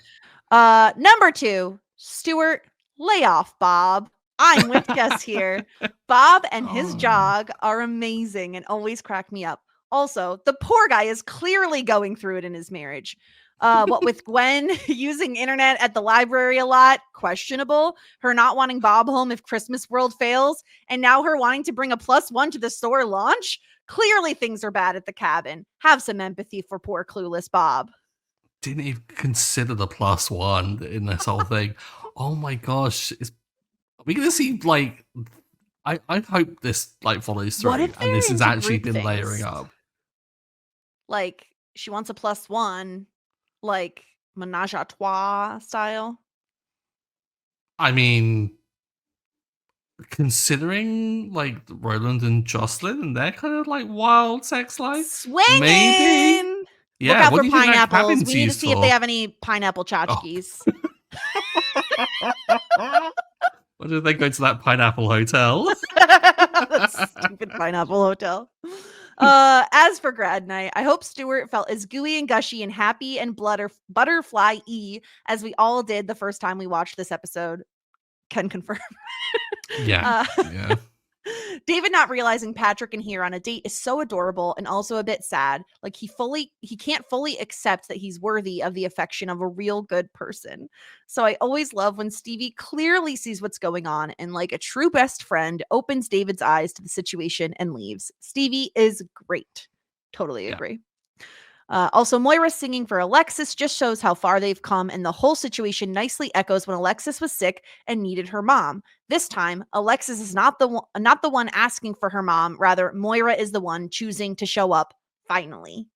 Number 2, Stuart, lay off, Bob. I'm with Jess here. Bob and his jog are amazing and always crack me up. Also, the poor guy is clearly going through it in his marriage. What with Gwen using internet at the library a lot, questionable. Her not wanting Bob home if Christmas World fails, and now her wanting to bring a +1 to the store launch. Clearly things are bad at the cabin. Have some empathy for poor clueless Bob. Didn't even consider the +1 in this whole thing. Oh my gosh. Are we going to see, like, I hope this, like, follows through and this has actually been layering up. Like, she wants a +1, like, menage a trois style. I mean, considering, like, Roland and Jocelyn and their kind of, like, wild sex life. Swinging! Maybe? Yeah, look out for pineapples. We need to see if they have any pineapple tchotchkes. Oh. What if they go to that pineapple hotel? That stupid pineapple hotel. As for grad night, I hope Stuart felt as gooey and gushy and happy and butterfly-y as we all did the first time we watched this episode. Can confirm. Yeah. David not realizing Patrick and here on a date is so adorable and also a bit sad. Like he can't fully accept that he's worthy of the affection of a real good person. So I always love when Stevie clearly sees what's going on and like a true best friend opens David's eyes to the situation and leaves. Stevie is great. Totally agree. Also, Moira singing for Alexis just shows how far they've come, and the whole situation nicely echoes when Alexis was sick and needed her mom. This time, Alexis is not the one asking for her mom. Rather, Moira is the one choosing to show up. Finally,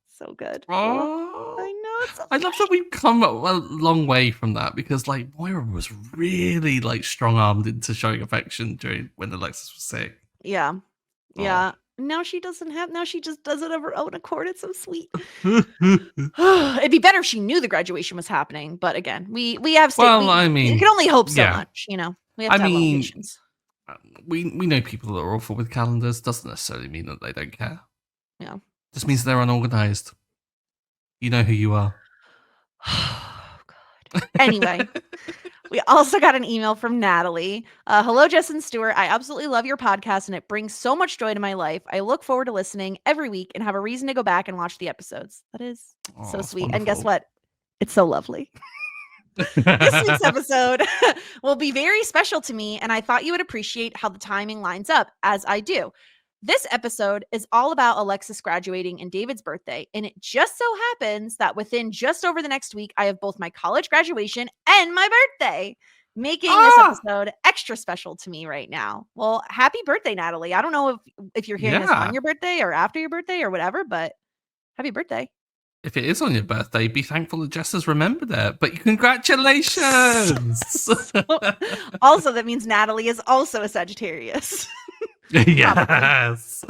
so good. Oh, I know. So I love that we've come a long way from that because, like, Moira was really like strong-armed into showing affection when Alexis was sick. Yeah. Now she just does it of her own accord. It's so sweet. It'd be better if she knew the graduation was happening. But again, we have you can only hope so much, you know. We have to have patience. We know people that are awful with calendars. Doesn't necessarily mean that they don't care. Yeah. Just means they're unorganized. You know who you are. Oh, God. Anyway. We also got an email from Natalie. Hello, Jess and Stuart. I absolutely love your podcast and it brings so much joy to my life. I look forward to listening every week and have a reason to go back and watch the episodes. That is so sweet. Wonderful. And guess what? It's so lovely. This week's episode will be very special to me, and I thought you would appreciate how the timing lines up, as I do. This episode is all about Alexis graduating and David's birthday, and it just so happens that within just over the next week, I have both my college graduation and my birthday, making this episode extra special to me right now. Well, happy birthday, Natalie. I don't know if you're hearing this on your birthday or after your birthday or whatever, but happy birthday. If it is on your birthday, be thankful that Jess has remembered it. But congratulations! Also, that means Natalie is also a Sagittarius. Yes.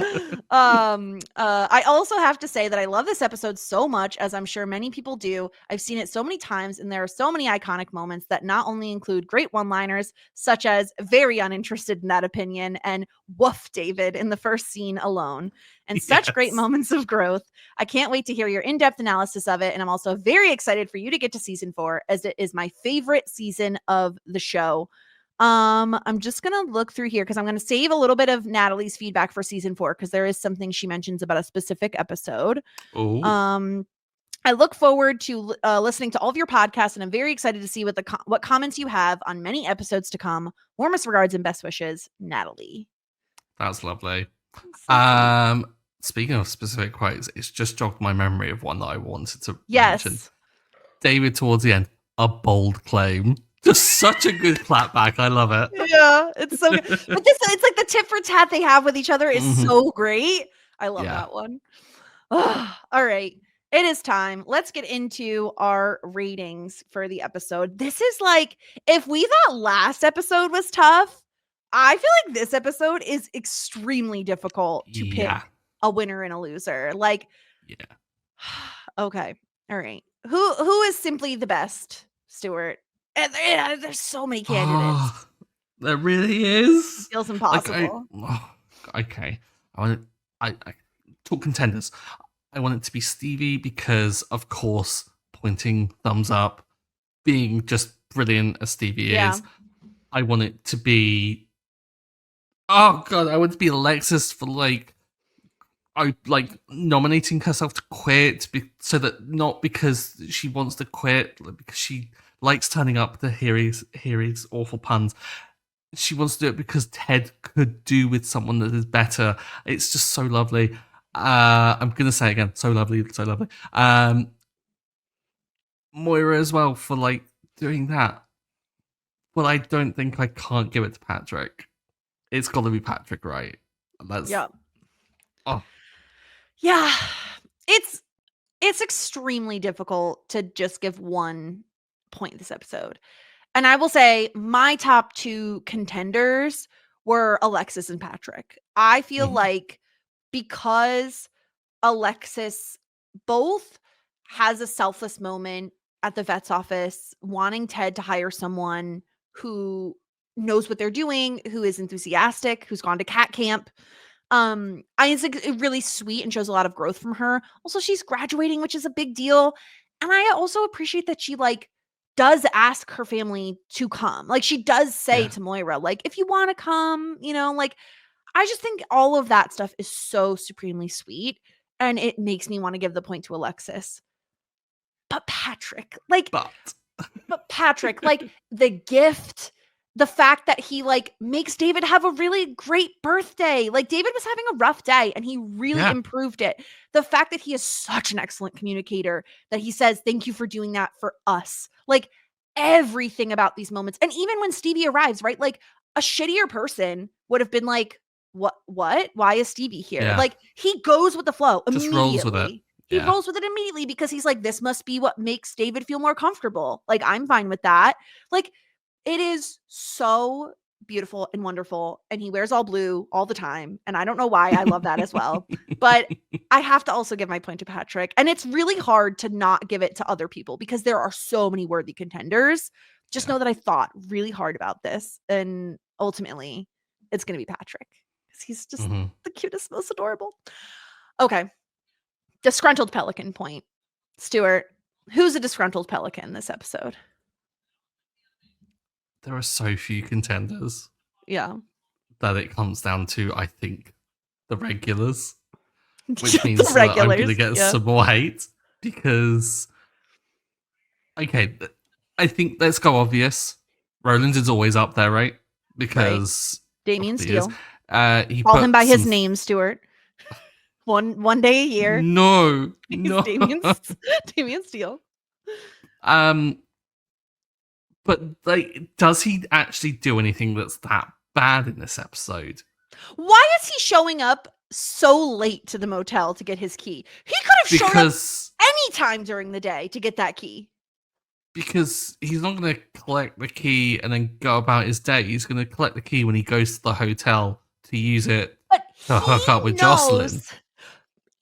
I also have to say that I love this episode so much, as I'm sure many people do. I've seen it so many times, and there are so many iconic moments that not only include great one-liners, such as very uninterested in that opinion and woof David in the first scene alone, and such great moments of growth. I can't wait to hear your in-depth analysis of it, and I'm also very excited for you to get to season 4, as it is my favorite season of the show. I'm just gonna look through here because I'm gonna save a little bit of Natalie's feedback for season 4 because there is something she mentions about a specific episode. Ooh. I look forward to listening to all of your podcasts, and I'm very excited to see what comments you have on many episodes to come. Warmest regards and best wishes, Natalie. That's lovely. So sweet. Speaking of specific quotes, it's just jogged my memory of one that I wanted to mention. Yes. David towards the end, a bold claim. Just such a good clapback. I love it. Yeah, it's so good. But it's like the tit for tat they have with each other is so great. I love that one. All right. It is time. Let's get into our ratings for the episode. This is like, if we thought last episode was tough, I feel like this episode is extremely difficult to pick a winner and a loser. Like, okay. All right. Who is simply the best, Stuart? And there's so many candidates. Oh, there really is. It feels impossible. Okay. I talk contenders. I want it to be Stevie because, of course, pointing thumbs up, being just brilliant as Stevie is. I want it to be. Oh god, I want it to be Alexis for nominating herself to quit, so that not because she wants to quit, because she likes turning up to hear his awful puns. She wants to do it because Ted could do with someone that is better. It's just so lovely. I'm gonna say it again, so lovely, so lovely. Moira as well for doing that. Well, I don't think I can't give it to Patrick. It's got to be Patrick, right? That's Oh. Yeah. It's extremely difficult to just give one point this episode. And I will say my top two contenders were Alexis and Patrick. I feel like because Alexis both has a selfless moment at the vet's office, wanting Ted to hire someone who knows what they're doing, who is enthusiastic, who's gone to cat camp. I it's like really sweet and shows a lot of growth from her. Also, she's graduating, which is a big deal. And I also appreciate that she does ask her family to come. Like she does say to Moira, if you want to come, I just think all of that stuff is so supremely sweet. And it makes me want to give the point to Alexis. But Patrick, but Patrick, the gift, the fact that he makes David have a really great birthday. David was having a rough day and he really improved it. The fact that he is such an excellent communicator, that he says, thank you for doing that for us. Everything about these moments. And even when Stevie arrives, right? A shittier person would have been what? Why is Stevie here? Yeah. He goes with the flow immediately. Just rolls with it. He rolls with it immediately because he's this must be what makes David feel more comfortable. I'm fine with that. It is so beautiful and wonderful. And he wears all blue all the time. And I don't know why I love that as well. But I have to also give my point to Patrick. And it's really hard to not give it to other people because there are so many worthy contenders. Just know that I thought really hard about this. And ultimately, it's going to be Patrick. Because he's just the cutest, most adorable. Okay. Disgruntled pelican point. Stuart, who's a disgruntled pelican this episode? There are so few contenders. Yeah. That it comes down to, I think, the regulars. Which means that I'm going to get some more hate. Because, okay, I think let's go obvious. Roland is always up there, right? Because Damian Steele. He call him by his name, Stuart. One day a year. No. Damian Steele. But does he actually do anything that's that bad in this episode? Why is he showing up so late to the motel to get his key? He could have shown up any time during the day to get that key. Because he's not going to collect the key and then go about his day. He's going to collect the key when he goes to the hotel to use it to hook up with Jocelyn.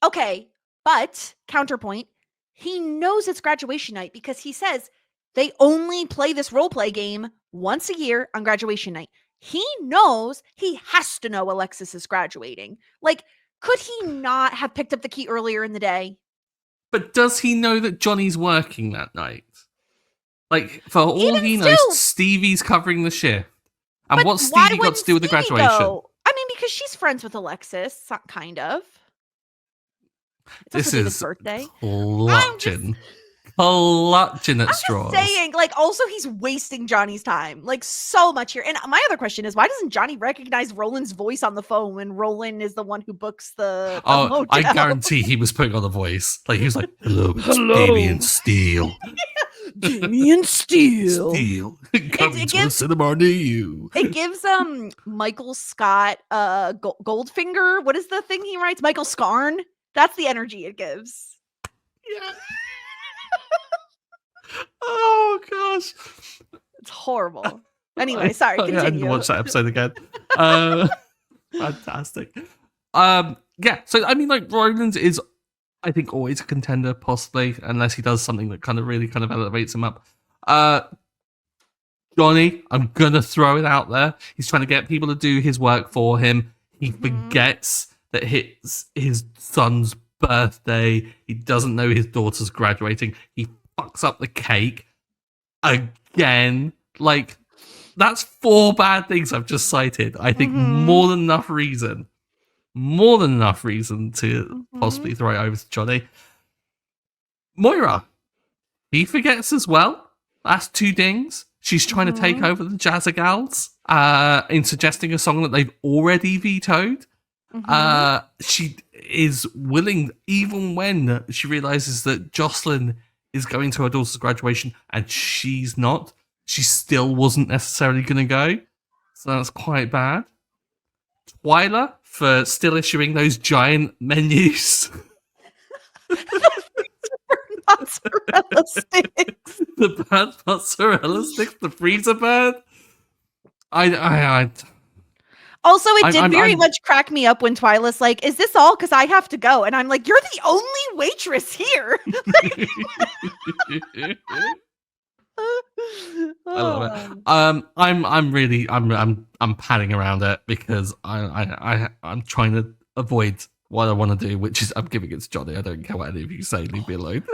Okay, but counterpoint, he knows it's graduation night because he says they only play this role play game once a year on graduation night. He knows he has to know Alexis is graduating. Could he not have picked up the key earlier in the day? But does he know that Johnny's working that night? For all he knows, Stevie's covering the shift. And what's Stevie got to do with the graduation? I mean, because she's friends with Alexis, kind of. It's also This David's is birthday. clutching. Clutching at I'm just straws. saying, like, also he's wasting Johnny's time, like, so much here. And my other question is, why doesn't Johnny recognize Roland's voice on the phone when Roland is the one who books the motel? I guarantee he was putting on a voice. Like, he was like, hello, it's Hello. Damien Steele. Damien Steele. Steele. Coming to a gives- cinema near you. It gives Michael Scott Goldfinger. What is the thing he writes? Michael Scarn. That's the energy it gives. Yeah. Oh gosh, It's horrible. Anyway, sorry. I Continue. had to watch that episode again. Fantastic. Yeah. So I mean, like, Roland is, I think, always a contender, possibly, unless he does something that kind of really kind of elevates him up. Johnny, I'm gonna throw it out there. He's trying to get people to do his work for him. He forgets that his son's birthday. He doesn't know his daughter's graduating. He fucks up the cake again. Like, that's 4 bad things I've just cited. I think more than enough reason to possibly throw it over to Johnny. Moira, he forgets as well. That's 2 dings. She's trying to take over the Jazzagals in suggesting a song that they've already vetoed. She is willing, even when she realizes that Jocelyn is going to her daughter's graduation and she's not, she still wasn't necessarily going to go. So that's quite bad. Twyla for still issuing those giant menus. Mozzarella sticks. The bad mozzarella sticks, the freezer bird. Also, it did very much crack me up when Twyla's like, is this all? Because I have to go. And I'm like, you're the only waitress here. I love it. I'm padding around it because I'm trying to avoid what I want to do, which is I'm giving it to Johnny. I don't care what any of you say. Leave me alone.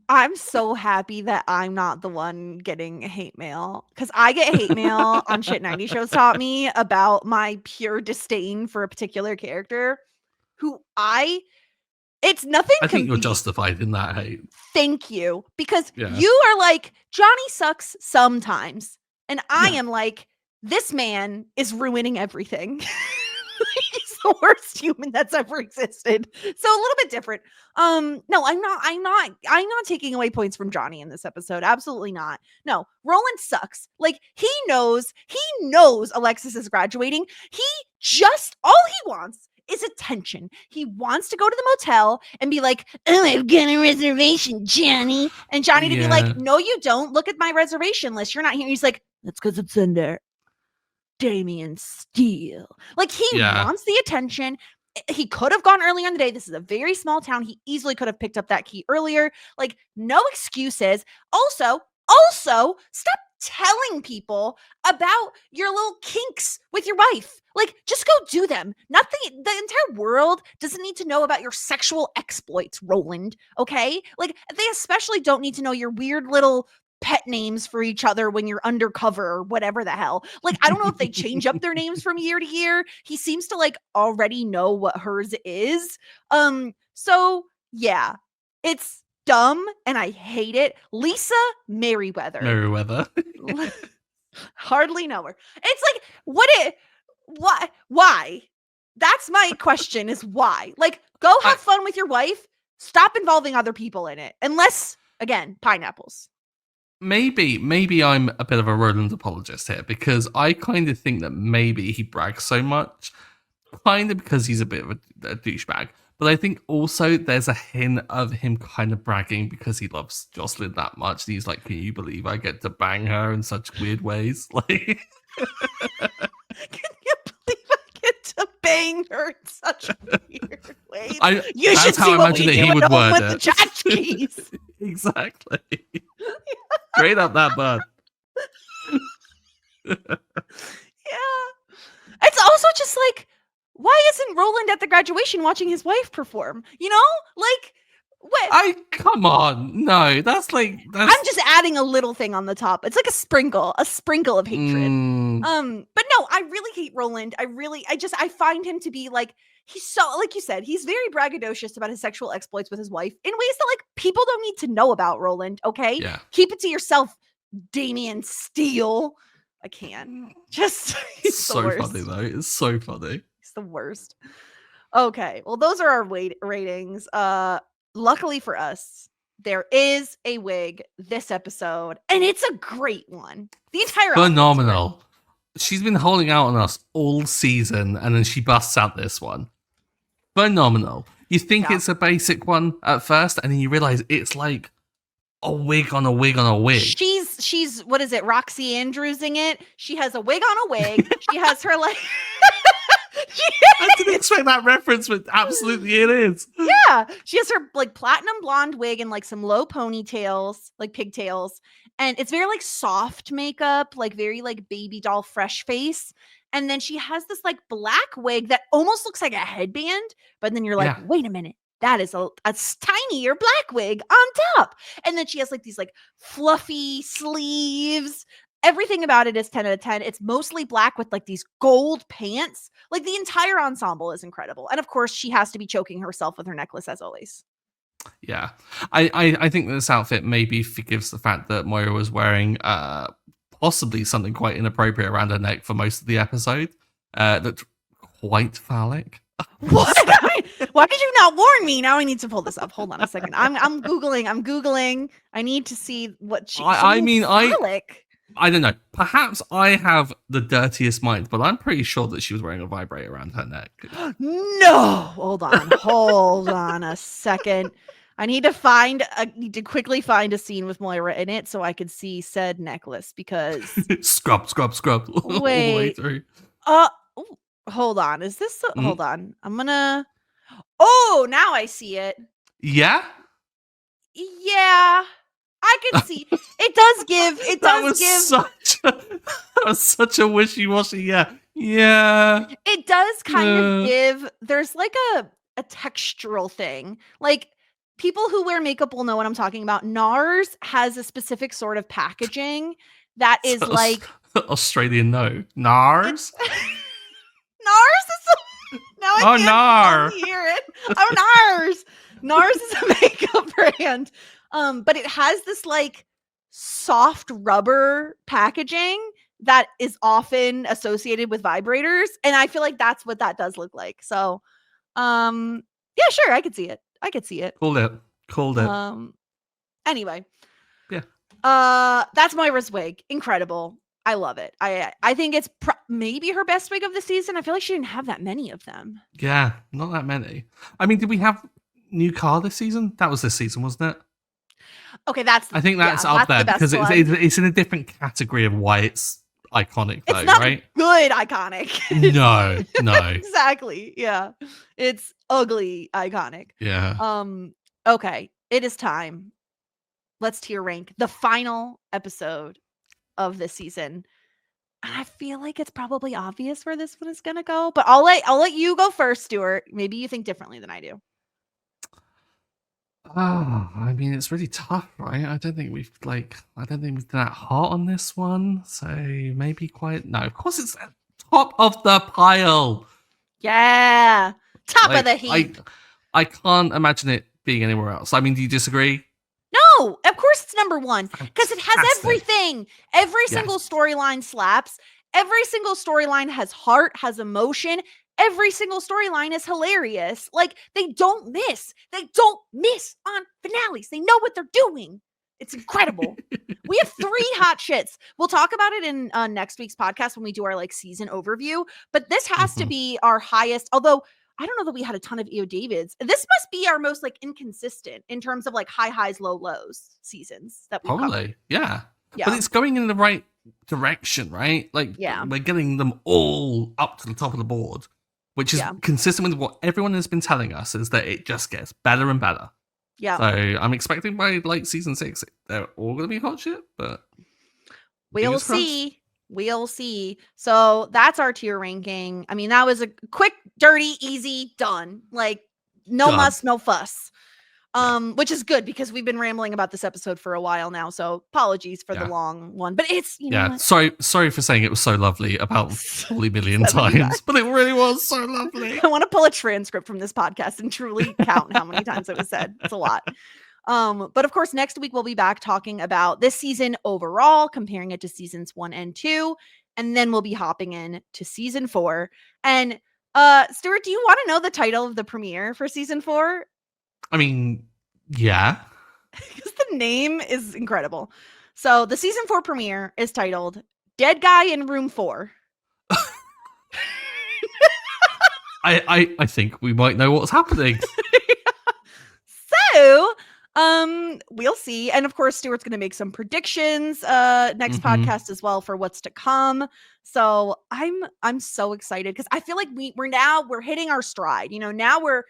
I'm so happy that I'm not the one getting hate mail, because I get hate mail on Shit 90 Shows Taught Me about my pure disdain for a particular character who it's nothing. I think you're justified in that hate. Thank you. Because you are like, Johnny sucks sometimes. And I am like, this man is ruining everything. He's the worst human that's ever existed. So a little bit different. No, I'm not taking away points from Johnny in this episode. Absolutely not. No, Roland sucks. Like, he knows Alexis is graduating. All he wants is attention. He wants to go to the motel and be like, oh, I've got a reservation, Johnny. And Johnny to be like, no, you don't. Look at my reservation list. You're not here. He's like, that's because it's under Damien Steele. Like, he wants the attention. He could have gone earlier in the day. This is a very small town. He easily could have picked up that key earlier. Like, no excuses. Also, stop telling people about your little kinks with your wife. Like, just go do them. The entire world doesn't need to know about your sexual exploits, Roland. Okay? Like, they especially don't need to know your weird little pet names for each other when you're undercover or whatever the hell. Like, I don't know if they change up their names from year to year. He seems to like already know what hers is. So yeah, it's dumb and I hate it. Lisa Merriweather. Hardly know her. It's like, why? That's my question, is why? Like, go have fun with your wife. Stop involving other people in it. Unless, again, pineapples. Maybe I'm a bit of a Roland apologist here, because I kind of think that maybe he brags so much, kind of because he's a bit of a douchebag. But I think also there's a hint of him kind of bragging because he loves Jocelyn that much. And he's like, can you believe I get to bang her in such weird ways? Like, can you believe I get to bang her in such weird ways? You should see what we do he would word with the tchotchkes. Exactly. Straight up that bud. Yeah. It's also just like, why isn't Roland at the graduation watching his wife perform? You know? Like, what? Come on. No, that's I'm just adding a little thing on the top. It's like a sprinkle of hatred. But no, I really hate Roland. I find him to be like, he's so, like you said, he's very braggadocious about his sexual exploits with his wife in ways that like people don't need to know about, Roland. Okay, Yeah. keep it to yourself, Damian Steele. I can't. Just he's the So worst. funny though. It's so funny. He's the worst. Okay, well, those are our ratings. Luckily for us, there is a wig this episode, and it's a great one. The entire outfit's Phenomenal. great. She's been holding out on us all season, and then she busts out this one. Phenomenal. You think Yeah. it's a basic one at first, and then you realize it's like a wig on a wig on a wig. She's what is it? Roxy Andrewsing it. She has a wig on a wig. She has her like. I didn't expect that reference, but absolutely it is. Yeah, she has her like platinum blonde wig and like some low ponytails, like pigtails, and it's very like soft makeup, like very like baby doll fresh face. And then she has this like black wig that almost looks like a headband, but then you're like, Yeah. wait a minute, that is a tinier black wig on top. And then she has like these like fluffy sleeves. Everything about it is 10 out of 10. It's mostly black with like these gold pants. Like the entire ensemble is incredible. And of course, she has to be choking herself with her necklace as always. Yeah. I think this outfit maybe forgives the fact that Moira was wearing possibly something quite inappropriate around her neck for most of the episode. Looked quite phallic. What? Why did you not warn me? Now I need to pull this up. Hold on a second. I'm googling. I need to see what she. Phallic. I don't know. Perhaps I have the dirtiest mind, but I'm pretty sure that she was wearing a vibrator around her neck. No, hold on a second. I need to quickly find a scene with Moira in it so I could see said necklace because scrub all the way through. Hold on. Is this hold on. I'm gonna Oh, now I see it. Yeah? Yeah. I can see it does give that was such a wishy-washy yeah. It does kind of give there's like a textural thing. Like people who wear makeup will know what I'm talking about. NARS has a specific sort of packaging that is like Australian no. NARS? NARS is now I can't NAR. hear it. Oh, NARS. NARS is a makeup brand. But it has this like soft rubber packaging that is often associated with vibrators. And I feel like that's what that does look like. So yeah, sure, I could see it. Called it. Anyway. Yeah. That's Moira's wig. Incredible. I love it. I think it's maybe her best wig of the season. I feel like she didn't have that many of them. Yeah, not that many. I mean, did we have new car this season? That was this season, wasn't it? Okay, I think that's up there because it's in a different category of why it's iconic, though, it's not right? Good iconic. No. Exactly. Yeah. It's ugly iconic. Yeah. Okay, it is time. Let's tier rank the final episode of this season. I feel like it's probably obvious where this one is gonna go, but I'll let you go first, Stuart. Maybe you think differently than I do. Oh, I mean, it's really tough, right? I don't think we've done that hot on this one. So maybe no, of course it's at top of the pile. Yeah. Top of the heap. I can't imagine it being anywhere else. I mean, do you disagree? No, of course it's number one because it has everything. Every single storyline slaps. Every single storyline has heart, has emotion. Every single storyline is hilarious. Like they don't miss. They don't miss on finales. They know what they're doing. It's incredible. We have 3 hot shits. We'll talk about it in next week's podcast when we do our like season overview. But this has to be our highest. Although I don't know that we had a ton of EO Davids. This must be our most like inconsistent in terms of like high highs, low lows seasons that we probably. Yeah. But it's going in the right direction, right? Like we're getting them all up to the top of the board, which is consistent with what everyone has been telling us is that it just gets better and better. Yeah. So I'm expecting by like season 6, they're all going to be hot shit, but we'll see. We'll see. So that's our tier ranking. I mean, that was a quick, dirty, easy, done. Like no muss, no fuss. Which is good because we've been rambling about this episode for a while now. So apologies for the long one, but it's, you know, sorry for saying it was so lovely about 40 million times, but it really was so lovely. I want to pull a transcript from this podcast and truly count how many times it was said. It's a lot. But of course, next week we'll be back talking about this season overall, comparing it to seasons 1 and 2, and then we'll be hopping in to season 4. And Stuart, do you want to know the title of the premiere for season 4? I mean, yeah. Because the name is incredible. So the season 4 premiere is titled Dead Guy in Room 4. I think we might know what's happening. So, we'll see. And of course, Stuart's going to make some predictions next podcast as well for what's to come. So I'm so excited because I feel like we're hitting our stride. You know, now we're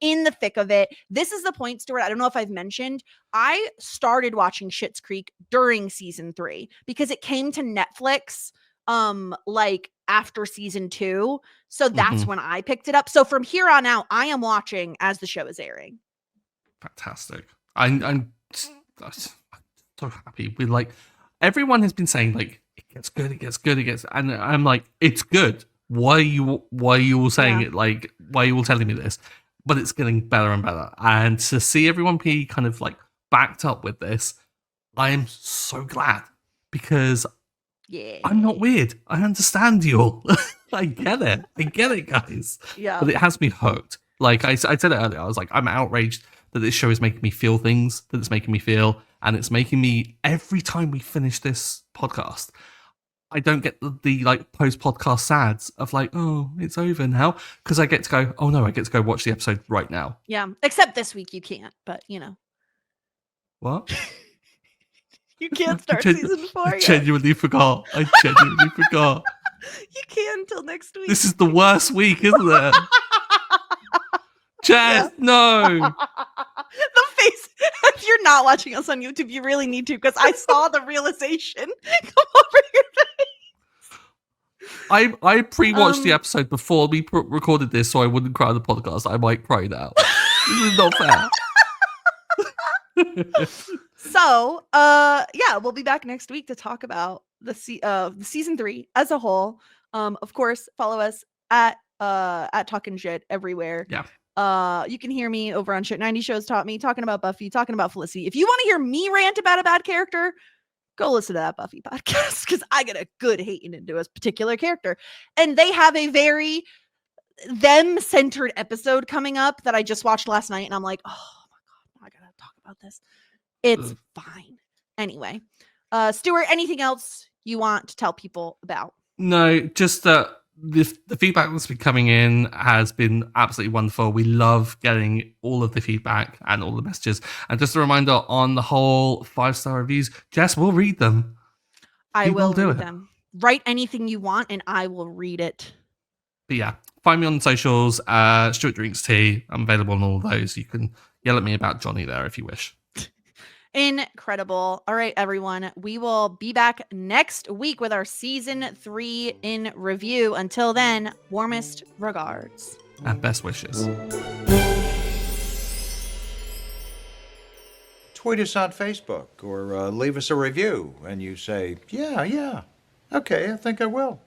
in the thick of it. This is the point, Stuart. I don't know if I've mentioned, I started watching Schitt's Creek during season 3 because it came to Netflix like after season 2. So that's when I picked it up. So from here on out, I am watching as the show is airing. Fantastic. I'm so happy with, like, everyone has been saying, like, it gets good, and I'm like, it's good. Why are you all saying it? Like, why are you all telling me this? But it's getting better and better. And to see everyone be kind of like backed up with this, I am so glad because I'm not weird. I understand you all. I get it, guys. Yeah. But it has me hooked. Like I said it earlier, I was like, I'm outraged that this show is making me feel things that it's making me feel. And it's making me, every time we finish this podcast, I don't get the like post-podcast sads of like, oh, it's over now. Because I get to go, oh no, I get to go watch the episode right now. Yeah. Except this week you can't, but you know. What? You can't start season 4 yet. I genuinely forgot. You can until next week. This is the worst week, isn't it? Jess, no. The face. If you're not watching us on YouTube, you really need to, because I saw the realization come over your face. I pre-watched the episode before we recorded this, so I wouldn't cry on the podcast. I might cry now. This is not fair. So, we'll be back next week to talk about the season 3 as a whole. Of course, follow us at Talkin' Shit everywhere. Yeah. You can hear me over on Shit 90 Shows Taught Me, talking about Buffy, talking about Felicity. If you want to hear me rant about a bad character, go listen to that Buffy podcast, because I get a good hating into a particular character. And they have a very them-centered episode coming up that I just watched last night, and I'm like, oh my God, I gotta talk about this. It's fine. Anyway, Stuart, anything else you want to tell people about? No, just that the feedback that's been coming in has been absolutely wonderful. We love getting all of the feedback and all the messages. And just a reminder on the whole 5-star reviews, Jess will read them. I will read them. Write anything you want and I will read it. But yeah, find me on the socials. Stuart Drinks Tea. I'm available on all of those. You can yell at me about Johnny there if you wish. Incredible. All right, everyone. We will be back next week with our season 3 in review. Until then, warmest regards. And best wishes. Tweet us on Facebook or leave us a review and you say, yeah, okay, I think I will.